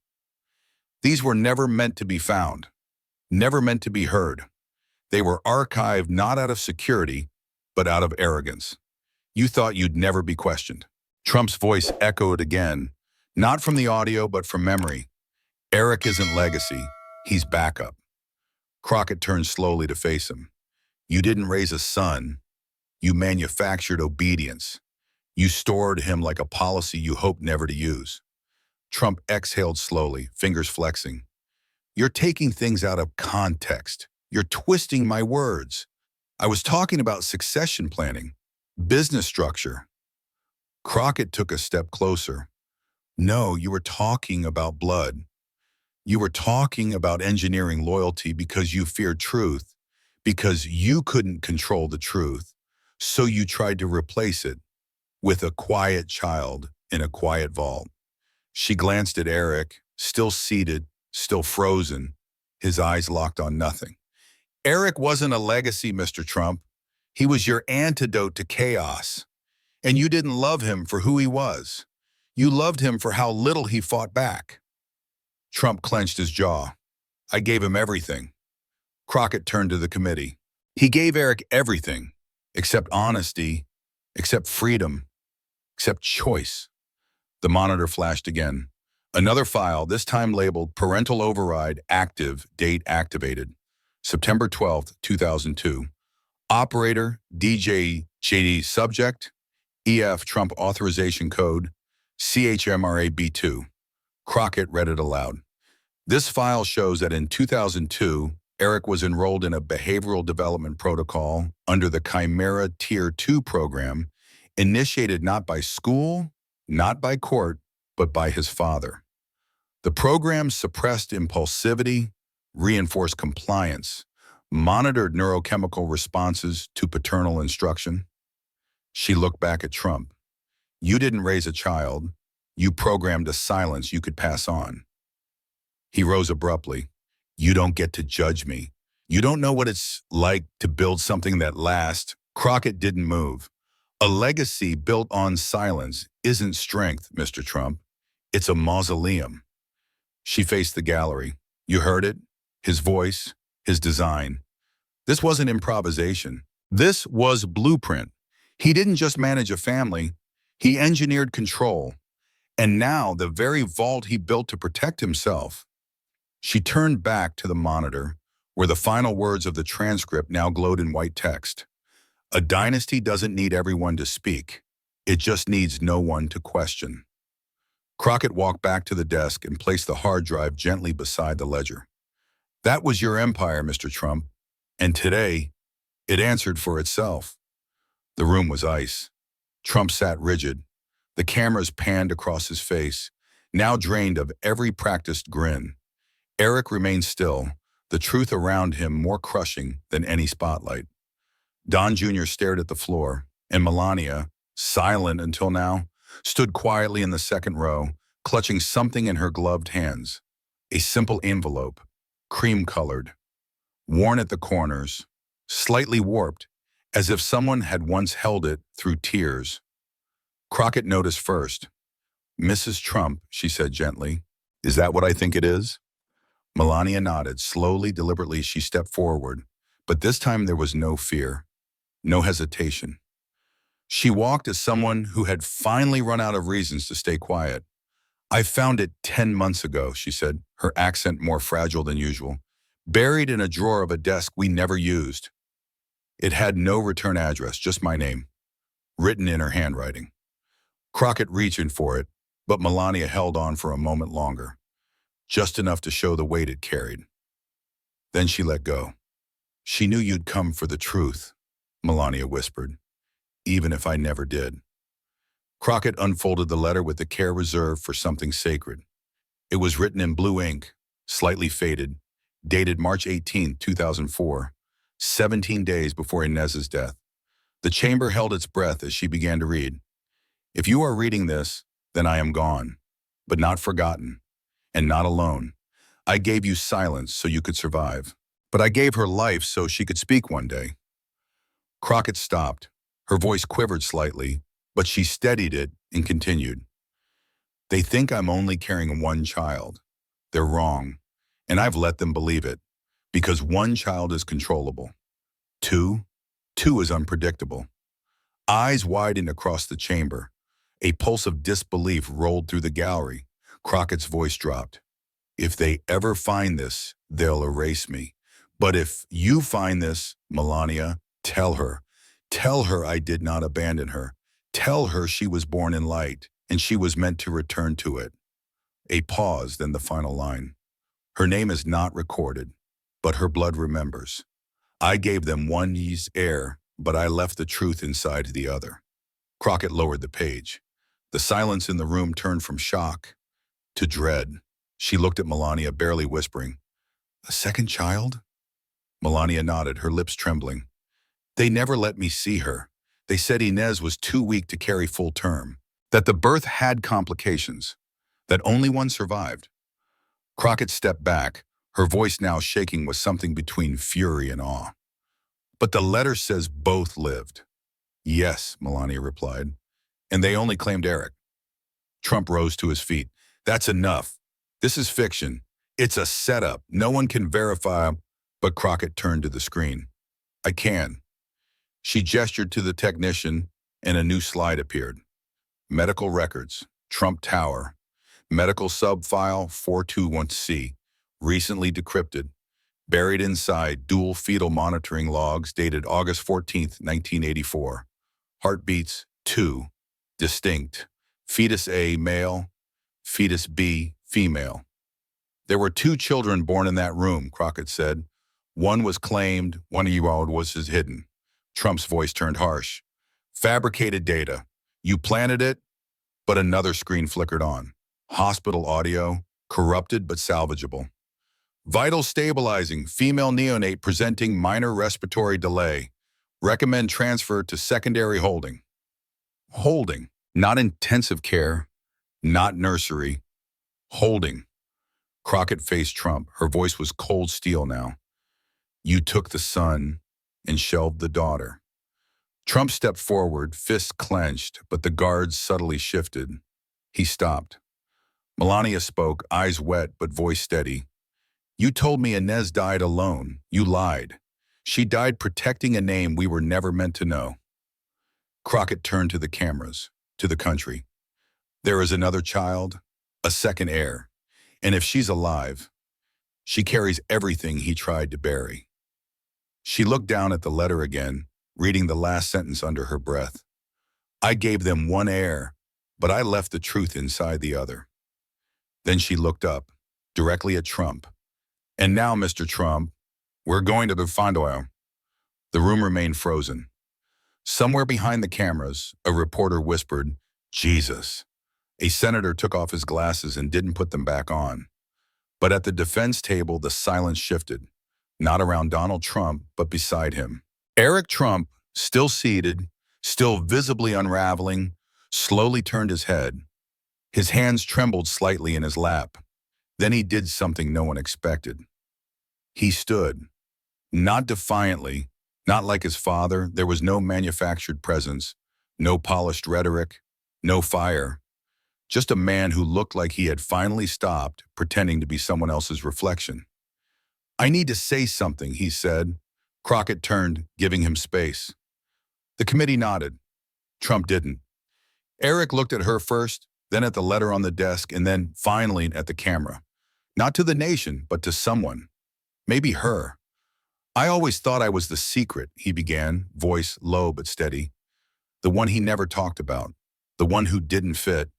These were never meant to be found, never meant to be heard. They were archived not out of security, but out of arrogance. You thought you'd never be questioned. Trump's voice echoed again, not from the audio, but from memory. Eric isn't legacy, he's backup. Crockett turned slowly to face him. You didn't raise a son. You manufactured obedience. You stored him like a policy you hoped never to use. Trump exhaled slowly, fingers flexing. You're taking things out of context. You're twisting my words. I was talking about succession planning, business structure. Crockett took a step closer. No, you were talking about blood. You were talking about engineering loyalty because you feared truth, because you couldn't control the truth, so you tried to replace it with a quiet child in a quiet vault. She glanced at Eric, still seated, still frozen, his eyes locked on nothing. Eric wasn't a legacy, Mr. Trump. He was your antidote to chaos. And you didn't love him for who he was. You loved him for how little he fought back. Trump clenched his jaw. I gave him everything. Crockett turned to the committee. He gave Eric everything, except honesty, except freedom, except choice. The monitor flashed again. Another file, this time labeled Parental Override Active, Date Activated, September 12th, 2002. Operator, DJ JD Subject, EF Trump Authorization Code, CHMRA B2. Crockett read it aloud. This file shows that in 2002, Eric was enrolled in a behavioral development protocol under the Chimera Tier 2 program, initiated not by school, not by court, but by his father. The program suppressed impulsivity, reinforced compliance, monitored neurochemical responses to paternal instruction. She looked back at Trump. You didn't raise a child. You programmed a silence you could pass on. He rose abruptly. You don't get to judge me. You don't know what it's like to build something that lasts. Crockett didn't move. A legacy built on silence isn't strength, Mr. Trump. It's a mausoleum. She faced the gallery. You heard it? His voice, his design. This wasn't improvisation. This was blueprint. He didn't just manage a family. He engineered control. And now the very vault he built to protect himself. She turned back to the monitor, where the final words of the transcript now glowed in white text. A dynasty doesn't need everyone to speak. It just needs no one to question. Crockett walked back to the desk and placed the hard drive gently beside the ledger. That was your empire, Mr. Trump. And today, it answered for itself. The room was ice. Trump sat rigid. The cameras panned across his face, now drained of every practiced grin. Eric remained still, the truth around him more crushing than any spotlight. Don Jr. stared at the floor, and Melania, silent until now, stood quietly in the second row, clutching something in her gloved hands. A simple envelope, cream-colored, worn at the corners, slightly warped, as if someone had once held it through tears. Crockett noticed first. Mrs. Trump, she said gently, is that what I think it is? Melania nodded. Slowly, deliberately, she stepped forward, but this time there was no fear, no hesitation. She walked as someone who had finally run out of reasons to stay quiet. I found it 10 months ago, she said, her accent more fragile than usual. Buried in a drawer of a desk we never used. It had no return address, just my name, written in her handwriting. Crockett reached for it, but Melania held on for a moment longer, just enough to show the weight it carried. Then she let go. She knew you'd come for the truth, Melania whispered, even if I never did. Crockett unfolded the letter with the care reserved for something sacred. It was written in blue ink, slightly faded, dated March 18, 2004, 17 days before Inez's death. The chamber held its breath as she began to read. If you are reading this, then I am gone, but not forgotten, and not alone. I gave you silence so you could survive, but I gave her life so she could speak one day. Crockett stopped. Her voice quivered slightly, but she steadied it and continued. They think I'm only carrying one child. They're wrong, and I've let them believe it, because one child is controllable. Two is unpredictable. Eyes widened across the chamber. A pulse of disbelief rolled through the gallery. Crockett's voice dropped. If they ever find this, they'll erase me. But if you find this, Melania, tell her. Tell her I did not abandon her. Tell her she was born in light, and she was meant to return to it. A pause, then the final line. Her name is not recorded, but her blood remembers. I gave them one's heir, but I left the truth inside the other. Crockett lowered the page. The silence in the room turned from shock to dread. She looked at Melania, barely whispering, "A second child?" Melania nodded, her lips trembling. They never let me see her. They said Inez was too weak to carry full term, that the birth had complications, that only one survived. Crockett stepped back, her voice now shaking with something between fury and awe. But the letter says both lived. Yes, Melania replied, and they only claimed Eric. Trump rose to his feet. That's enough. This is fiction. It's a setup. No one can verify. But Crockett turned to the screen. I can. She gestured to the technician, and a new slide appeared. Medical records, Trump Tower, medical subfile 421C, recently decrypted, buried inside dual fetal monitoring logs dated August 14, 1984. Heartbeats 2, distinct. Fetus A, male. Fetus B, female. There were 2 children born in that room, Crockett said. One was claimed, 1-year-old was hidden. Trump's voice turned harsh. Fabricated data. You planted it, but another screen flickered on. Hospital audio, corrupted but salvageable. Vital stabilizing, female neonate presenting minor respiratory delay. Recommend transfer to secondary holding. Holding, not intensive care, not nursery. Holding. Crockett faced Trump. Her voice was cold steel now. You took the son and shelved the daughter. Trump stepped forward, fists clenched, but the guards subtly shifted. He stopped. Melania spoke, eyes wet but voice steady. You told me Inez died alone. You lied. She died protecting a name we were never meant to know. Crockett turned to the cameras, to the country. There is another child, a second heir, and if she's alive, she carries everything he tried to bury. She looked down at the letter again, reading the last sentence under her breath. I gave them one heir, but I left the truth inside the other. Then she looked up, directly at Trump. And now, Mr. Trump, we're going to find oil. The room remained frozen. Somewhere behind the cameras, a reporter whispered, Jesus. A senator took off his glasses and didn't put them back on. But at the defense table, the silence shifted. Not around Donald Trump, but beside him. Eric Trump, still seated, still visibly unraveling, slowly turned his head. His hands trembled slightly in his lap. Then he did something no one expected. He stood, not defiantly, not like his father. There was no manufactured presence, no polished rhetoric, no fire. Just a man who looked like he had finally stopped pretending to be someone else's reflection. I need to say something, he said. Crockett turned, giving him space. The committee nodded. Trump didn't. Eric looked at her first, then at the letter on the desk, and then finally at the camera. Not to the nation, but to someone. Maybe her. I always thought I was the secret, he began, voice low but steady. The one he never talked about. The one who didn't fit.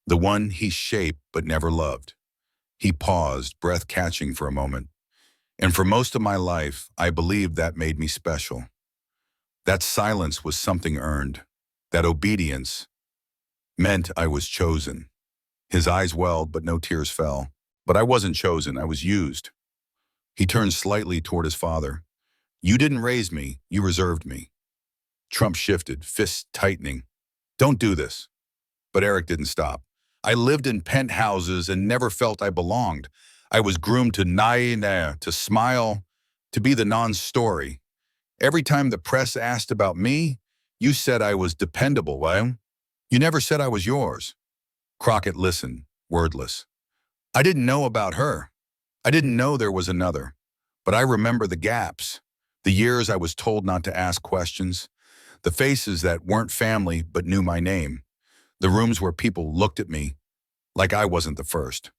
The one he shaped but never loved. He paused, breath catching for a moment. And for most of my life, I believed that made me special. That silence was something earned. That obedience meant I was chosen. His eyes welled, but no tears fell. But I wasn't chosen, I was used. He turned slightly toward his father. You didn't raise me, you reserved me. Trump shifted, fists tightening. Don't do this. But Eric didn't stop. I lived in penthouses and never felt I belonged. I was groomed to to smile, to be the non-story. Every time the press asked about me, you said I was dependable, well? You never said I was yours. Crockett listened, wordless. I didn't know about her. I didn't know there was another. But I remember the gaps, the years I was told not to ask questions, the faces that weren't family but knew my name, the rooms where people looked at me like I wasn't the first.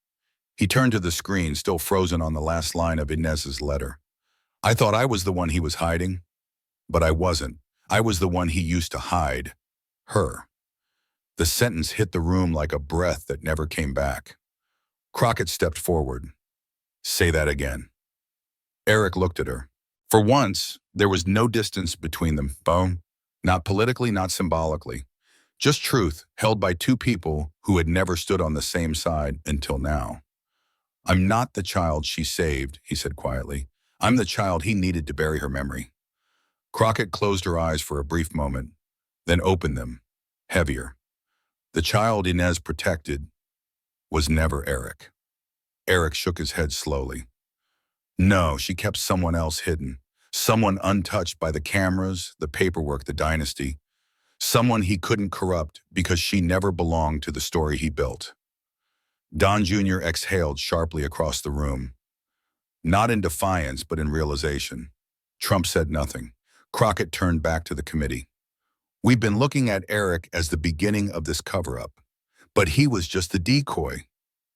He turned to the screen, still frozen on the last line of Inez's letter. I thought I was the one he was hiding, but I wasn't. I was the one he used to hide. Her. The sentence hit the room like a breath that never came back. Crockett stepped forward. Say that again. Eric looked at her. For once, there was no distance between them, Bone. Not politically, not symbolically. Just truth, held by two people who had never stood on the same side until now. I'm not the child she saved, he said quietly. I'm the child he needed to bury her memory. Crockett closed her eyes for a brief moment, then opened them, heavier. The child Inez protected was never Eric. Eric shook his head slowly. No, she kept someone else hidden. Someone untouched by the cameras, the paperwork, the dynasty. Someone he couldn't corrupt because she never belonged to the story he built. Don Jr. exhaled sharply across the room. Not in defiance, but in realization. Trump said nothing. Crockett turned back to the committee. We've been looking at Eric as the beginning of this cover-up, but he was just the decoy,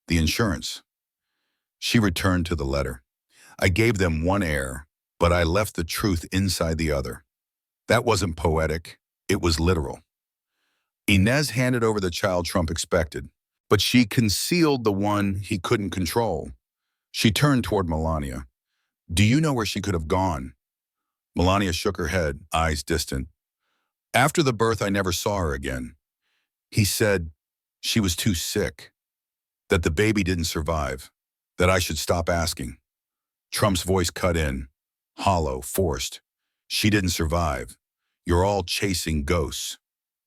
the insurance. She returned to the letter. I gave them one air, but I left the truth inside the other. That wasn't poetic, it was literal. Inez handed over the child Trump expected, but she concealed the one he couldn't control. She turned toward Melania. Do you know where she could have gone? Melania shook her head, eyes distant. After the birth, I never saw her again. He said she was too sick, that the baby didn't survive, that I should stop asking. Trump's voice cut in, hollow, forced. She didn't survive. You're all chasing ghosts.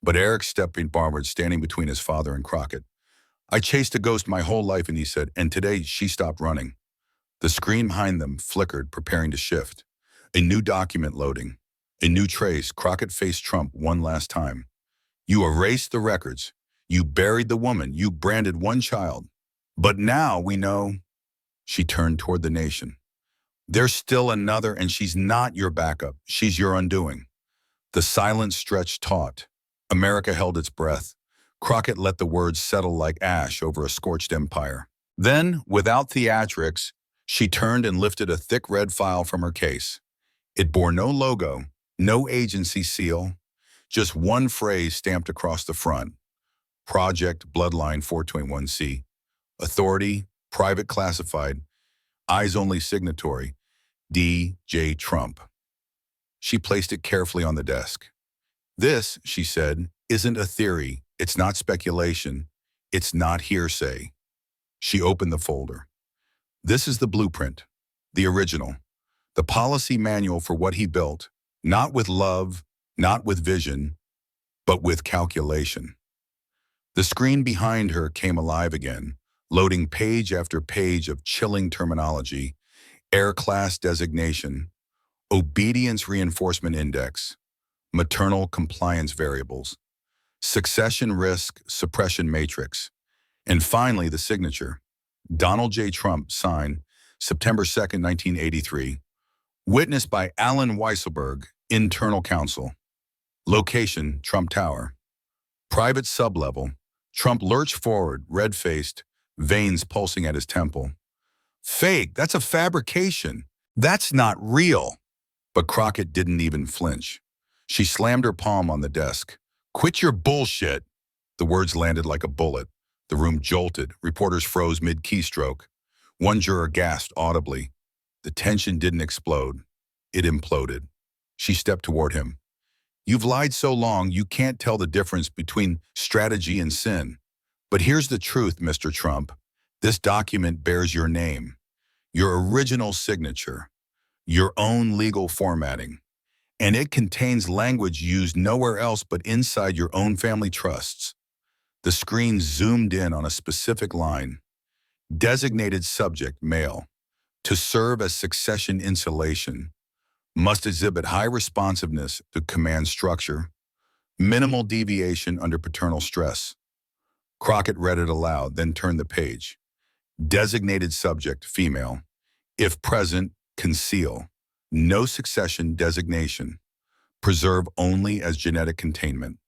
But Eric stepped forward, standing between his father and Crockett. I chased a ghost my whole life, and he said, and today she stopped running. The screen behind them flickered, preparing to shift. A new document loading. A new trace. Crockett faced Trump one last time. You erased the records. You buried the woman. You branded one child. But now we know. She turned toward the nation. There's still another, and she's not your backup. She's your undoing. The silence stretched taut. America held its breath. Crockett let the words settle like ash over a scorched empire. Then, without theatrics, she turned and lifted a thick red file from her case. It bore no logo, no agency seal, just one phrase stamped across the front. Project Bloodline 421C. Authority, private classified, eyes-only signatory, D.J. Trump. She placed it carefully on the desk. This, she said, isn't a theory. It's not speculation. It's not hearsay. She opened the folder. This is the blueprint, the original, the policy manual for what he built, not with love, not with vision, but with calculation. The screen behind her came alive again, loading page after page of chilling terminology, air class designation, obedience reinforcement index, maternal compliance variables, succession risk suppression matrix, and finally the signature, Donald J. Trump, signed September 2nd, 1983, witnessed by Alan Weisselberg, internal counsel. Location, Trump Tower. Private sublevel, Trump lurched forward, red-faced, veins pulsing at his temple. Fake, that's a fabrication. That's not real. But Crockett didn't even flinch. She slammed her palm on the desk. Quit your bullshit. The words landed like a bullet. The room jolted. Reporters froze mid-keystroke. One juror gasped audibly. The tension didn't explode. It imploded. She stepped toward him. You've lied so long you can't tell the difference between strategy and sin. But here's the truth, Mr. Trump. This document bears your name, your original signature, your own legal formatting, and it contains language used nowhere else but inside your own family trusts. The screen zoomed in on a specific line. Designated subject, male, to serve as succession insulation, must exhibit high responsiveness to command structure, minimal deviation under paternal stress. Crockett read it aloud, then turned the page. Designated subject, female, if present, conceal. No succession designation. Preserve only as genetic containment.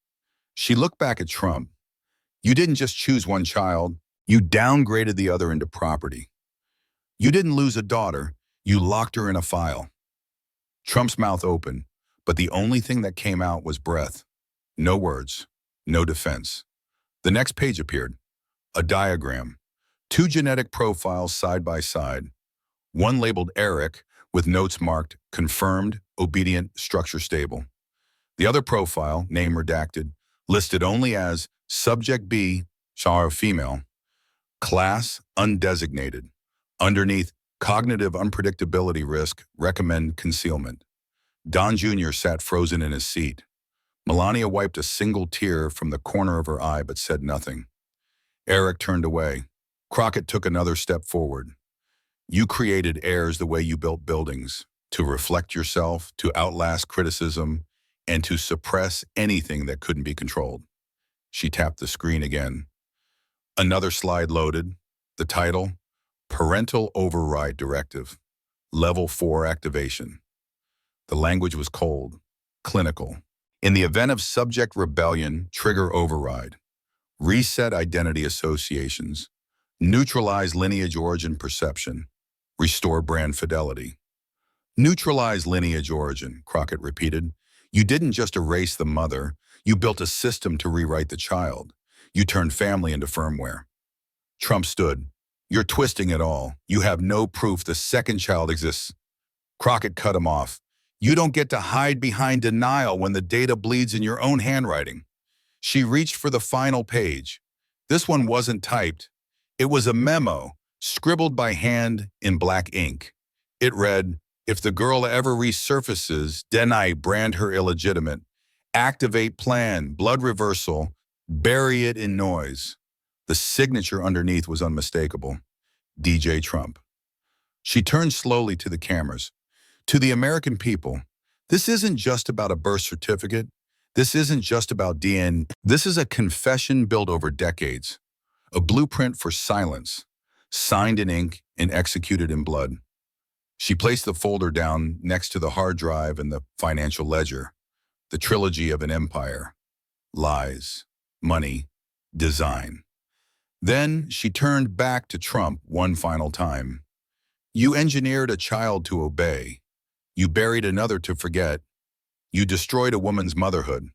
She looked back at Trump. You didn't just choose one child, you downgraded the other into property. You didn't lose a daughter, you locked her in a file. Trump's mouth opened, but the only thing that came out was breath. No words, no defense. The next page appeared. A diagram. Two genetic profiles side by side. One labeled Eric with notes marked confirmed, obedient, structure stable. The other profile, name redacted, listed only as subject B, female, class undesignated. Underneath, cognitive unpredictability risk, recommend concealment. Don Jr. sat frozen in his seat. Melania wiped a single tear from the corner of her eye but said nothing. Eric turned away. Crockett took another step forward. You created heirs the way you built buildings, to reflect yourself, to outlast criticism, and to suppress anything that couldn't be controlled. She tapped the screen again. Another slide loaded. The title, Parental Override Directive, Level 4 Activation. The language was cold, clinical. In the event of subject rebellion, trigger override. Reset identity associations. Neutralize lineage origin perception. Restore brand fidelity. Neutralize lineage origin, Crockett repeated. You didn't just erase the mother, you built a system to rewrite the child. You turned family into firmware. Trump stood. You're twisting it all. You have no proof the second child exists. Crockett cut him off. You don't get to hide behind denial when the data bleeds in your own handwriting. She reached for the final page. This one wasn't typed. It was a memo, scribbled by hand in black ink. It read, if the girl ever resurfaces, then I brand her illegitimate. Activate plan, blood reversal, bury it in noise. The signature underneath was unmistakable. DJ Trump. She turned slowly to the cameras. To the American people, this isn't just about a birth certificate. This isn't just about DNA. This is a confession built over decades. A blueprint for silence, signed in ink and executed in blood. She placed the folder down next to the hard drive and the financial ledger, the trilogy of an empire. Lies, money, design. Then she turned back to Trump one final time. You engineered a child to obey. You buried another to forget. You destroyed a woman's motherhood.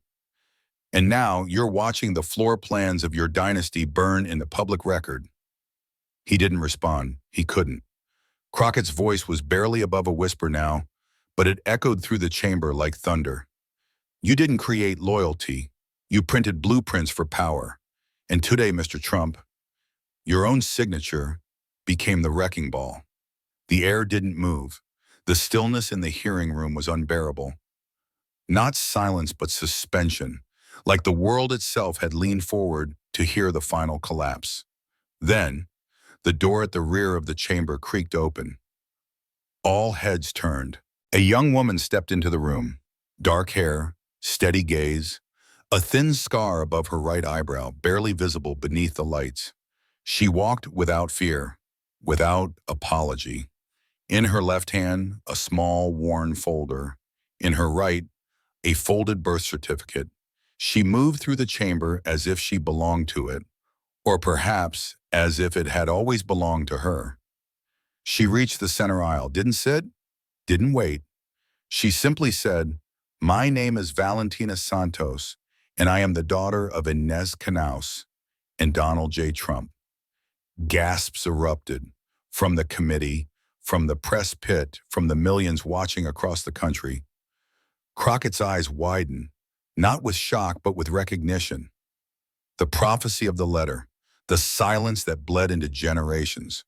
And now you're watching the floor plans of your dynasty burn in the public record. He didn't respond. He couldn't. Crockett's voice was barely above a whisper now, but it echoed through the chamber like thunder. You didn't create loyalty. You printed blueprints for power. And today, Mr. Trump, your own signature became the wrecking ball. The air didn't move. The stillness in the hearing room was unbearable. Not silence, but suspension, like the world itself had leaned forward to hear the final collapse. Then, the door at the rear of the chamber creaked open. All heads turned. A young woman stepped into the room. Dark hair, steady gaze, a thin scar above her right eyebrow, barely visible beneath the lights. She walked without fear, without apology. In her left hand, a small, worn folder. In her right, a folded birth certificate. She moved through the chamber as if she belonged to it, Or perhaps as if it had always belonged to her. She reached the center aisle, didn't sit, didn't wait. She simply said, "My name is Valentina Santos, and I am the daughter of Inez Canaus and Donald J. Trump." Gasps erupted from the committee, from the press pit, from the millions watching across the country. Crockett's eyes widened, not with shock but with recognition. The prophecy of the letter, the silence that bled into generations.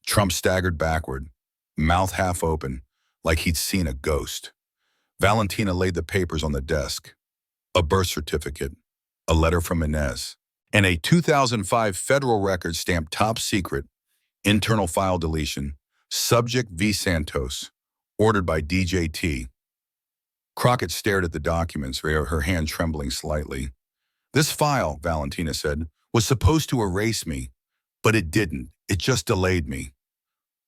Trump staggered backward, mouth half open, like he'd seen a ghost. Valentina laid the papers on the desk. A birth certificate, a letter from Inez, and a 2005 federal record stamped top secret, internal file deletion, subject V. Santos, ordered by DJT. Crockett stared at the documents, her hand trembling slightly. "This file," Valentina said, "was supposed to erase me, but it didn't. It just delayed me."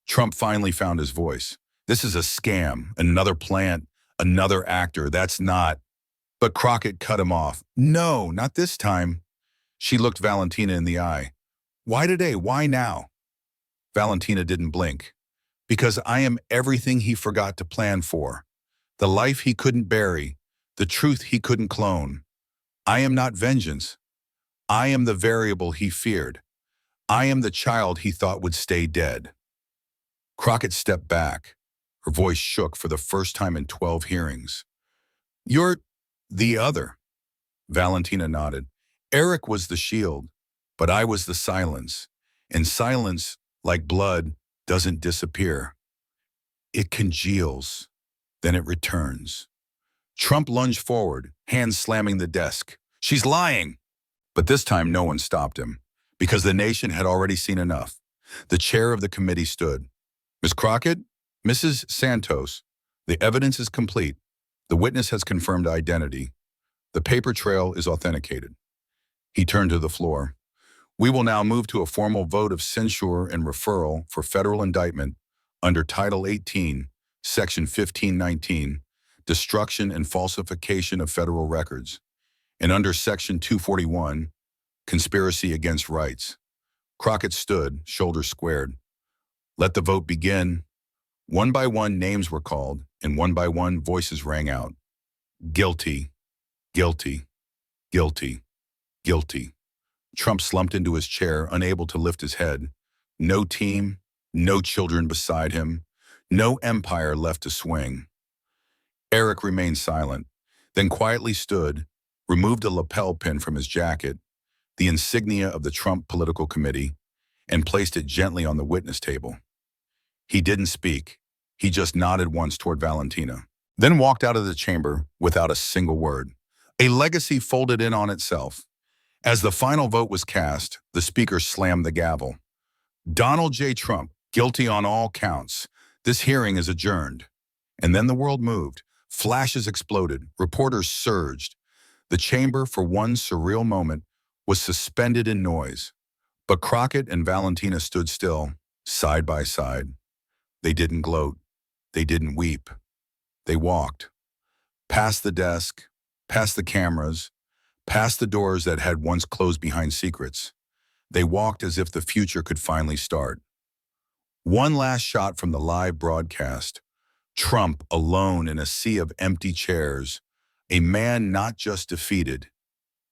Trump finally found his voice. "This is a scam, another plant, another actor. That's not—" But Crockett cut him off. "No, not this time." She looked Valentina in the eye. "Why today? Why now?" Valentina didn't blink. "Because I am everything he forgot to plan for. The life he couldn't bury, the truth he couldn't clone. I am not vengeance. I am the variable he feared. I am the child he thought would stay dead." Crockett stepped back. Her voice shook for the first time in 12 hearings. "You're the other." Valentina nodded. "Eric was the shield, but I was the silence. And silence, like blood, doesn't disappear. It congeals, then it returns." Trump lunged forward, hands slamming the desk. "She's lying!" But this time no one stopped him, because the nation had already seen enough. The chair of the committee stood. "Ms. Crockett, Mrs. Santos, the evidence is complete. The witness has confirmed identity. The paper trail is authenticated." He turned to the floor. "We will now move to a formal vote of censure and referral for federal indictment under Title 18, Section 1519, destruction and falsification of federal records, and under Section 241, conspiracy against rights." Crockett stood, shoulders squared. "Let the vote begin." One by one, names were called, and one by one, voices rang out. "Guilty, guilty, guilty, guilty." Trump slumped into his chair, unable to lift his head. No team, no children beside him, no empire left to swing. Eric remained silent, then quietly stood, removed a lapel pin from his jacket, the insignia of the Trump Political Committee, and placed it gently on the witness table. He didn't speak. He just nodded once toward Valentina, then walked out of the chamber without a single word. A legacy folded in on itself. As the final vote was cast, the speaker slammed the gavel. "Donald J. Trump, guilty on all counts. This hearing is adjourned." And then the world moved. Flashes exploded. Reporters surged. The chamber, for one surreal moment, was suspended in noise. But Crockett and Valentina stood still, side by side. They didn't gloat. They didn't weep. They walked. Past the desk, past the cameras, past the doors that had once closed behind secrets. They walked as if the future could finally start. One last shot from the live broadcast. Trump alone in a sea of empty chairs. A man not just defeated,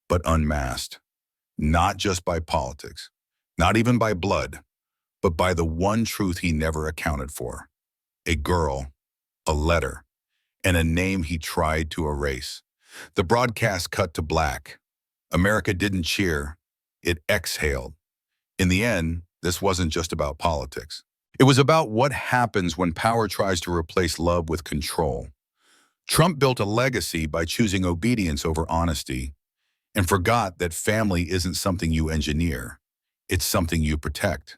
but unmasked. Not just by politics, not even by blood, but by the one truth he never accounted for. A girl, a letter, and a name he tried to erase. The broadcast cut to black. America didn't cheer. It exhaled. In the end, this wasn't just about politics. It was about what happens when power tries to replace love with control. Trump built a legacy by choosing obedience over honesty and forgot that family isn't something you engineer. It's something you protect.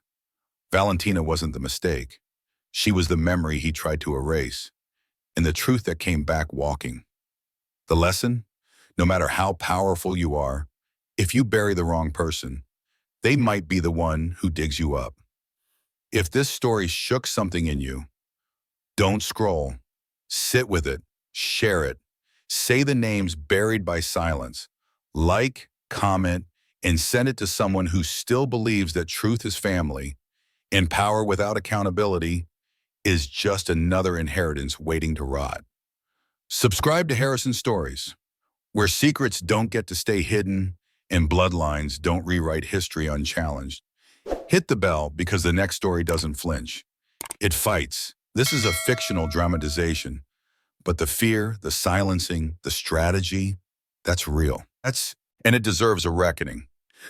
Valentina wasn't the mistake. She was the memory he tried to erase, and the truth that came back walking. The lesson? No matter how powerful you are, if you bury the wrong person, they might be the one who digs you up. If this story shook something in you, don't scroll. Sit with it. Share it. Say the names buried by silence. Like, comment, and send it to someone who still believes that truth is family and power without accountability is just another inheritance waiting to rot. Subscribe to Harrison Stories, where secrets don't get to stay hidden and bloodlines don't rewrite history unchallenged. Hit the bell because the next story doesn't flinch. It fights. This is a fictional dramatization, but the fear, the silencing, the strategy, that's real. And it deserves a reckoning.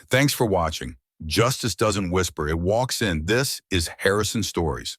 Thanks for watching. Justice doesn't whisper, it walks in. This is Harrison Stories.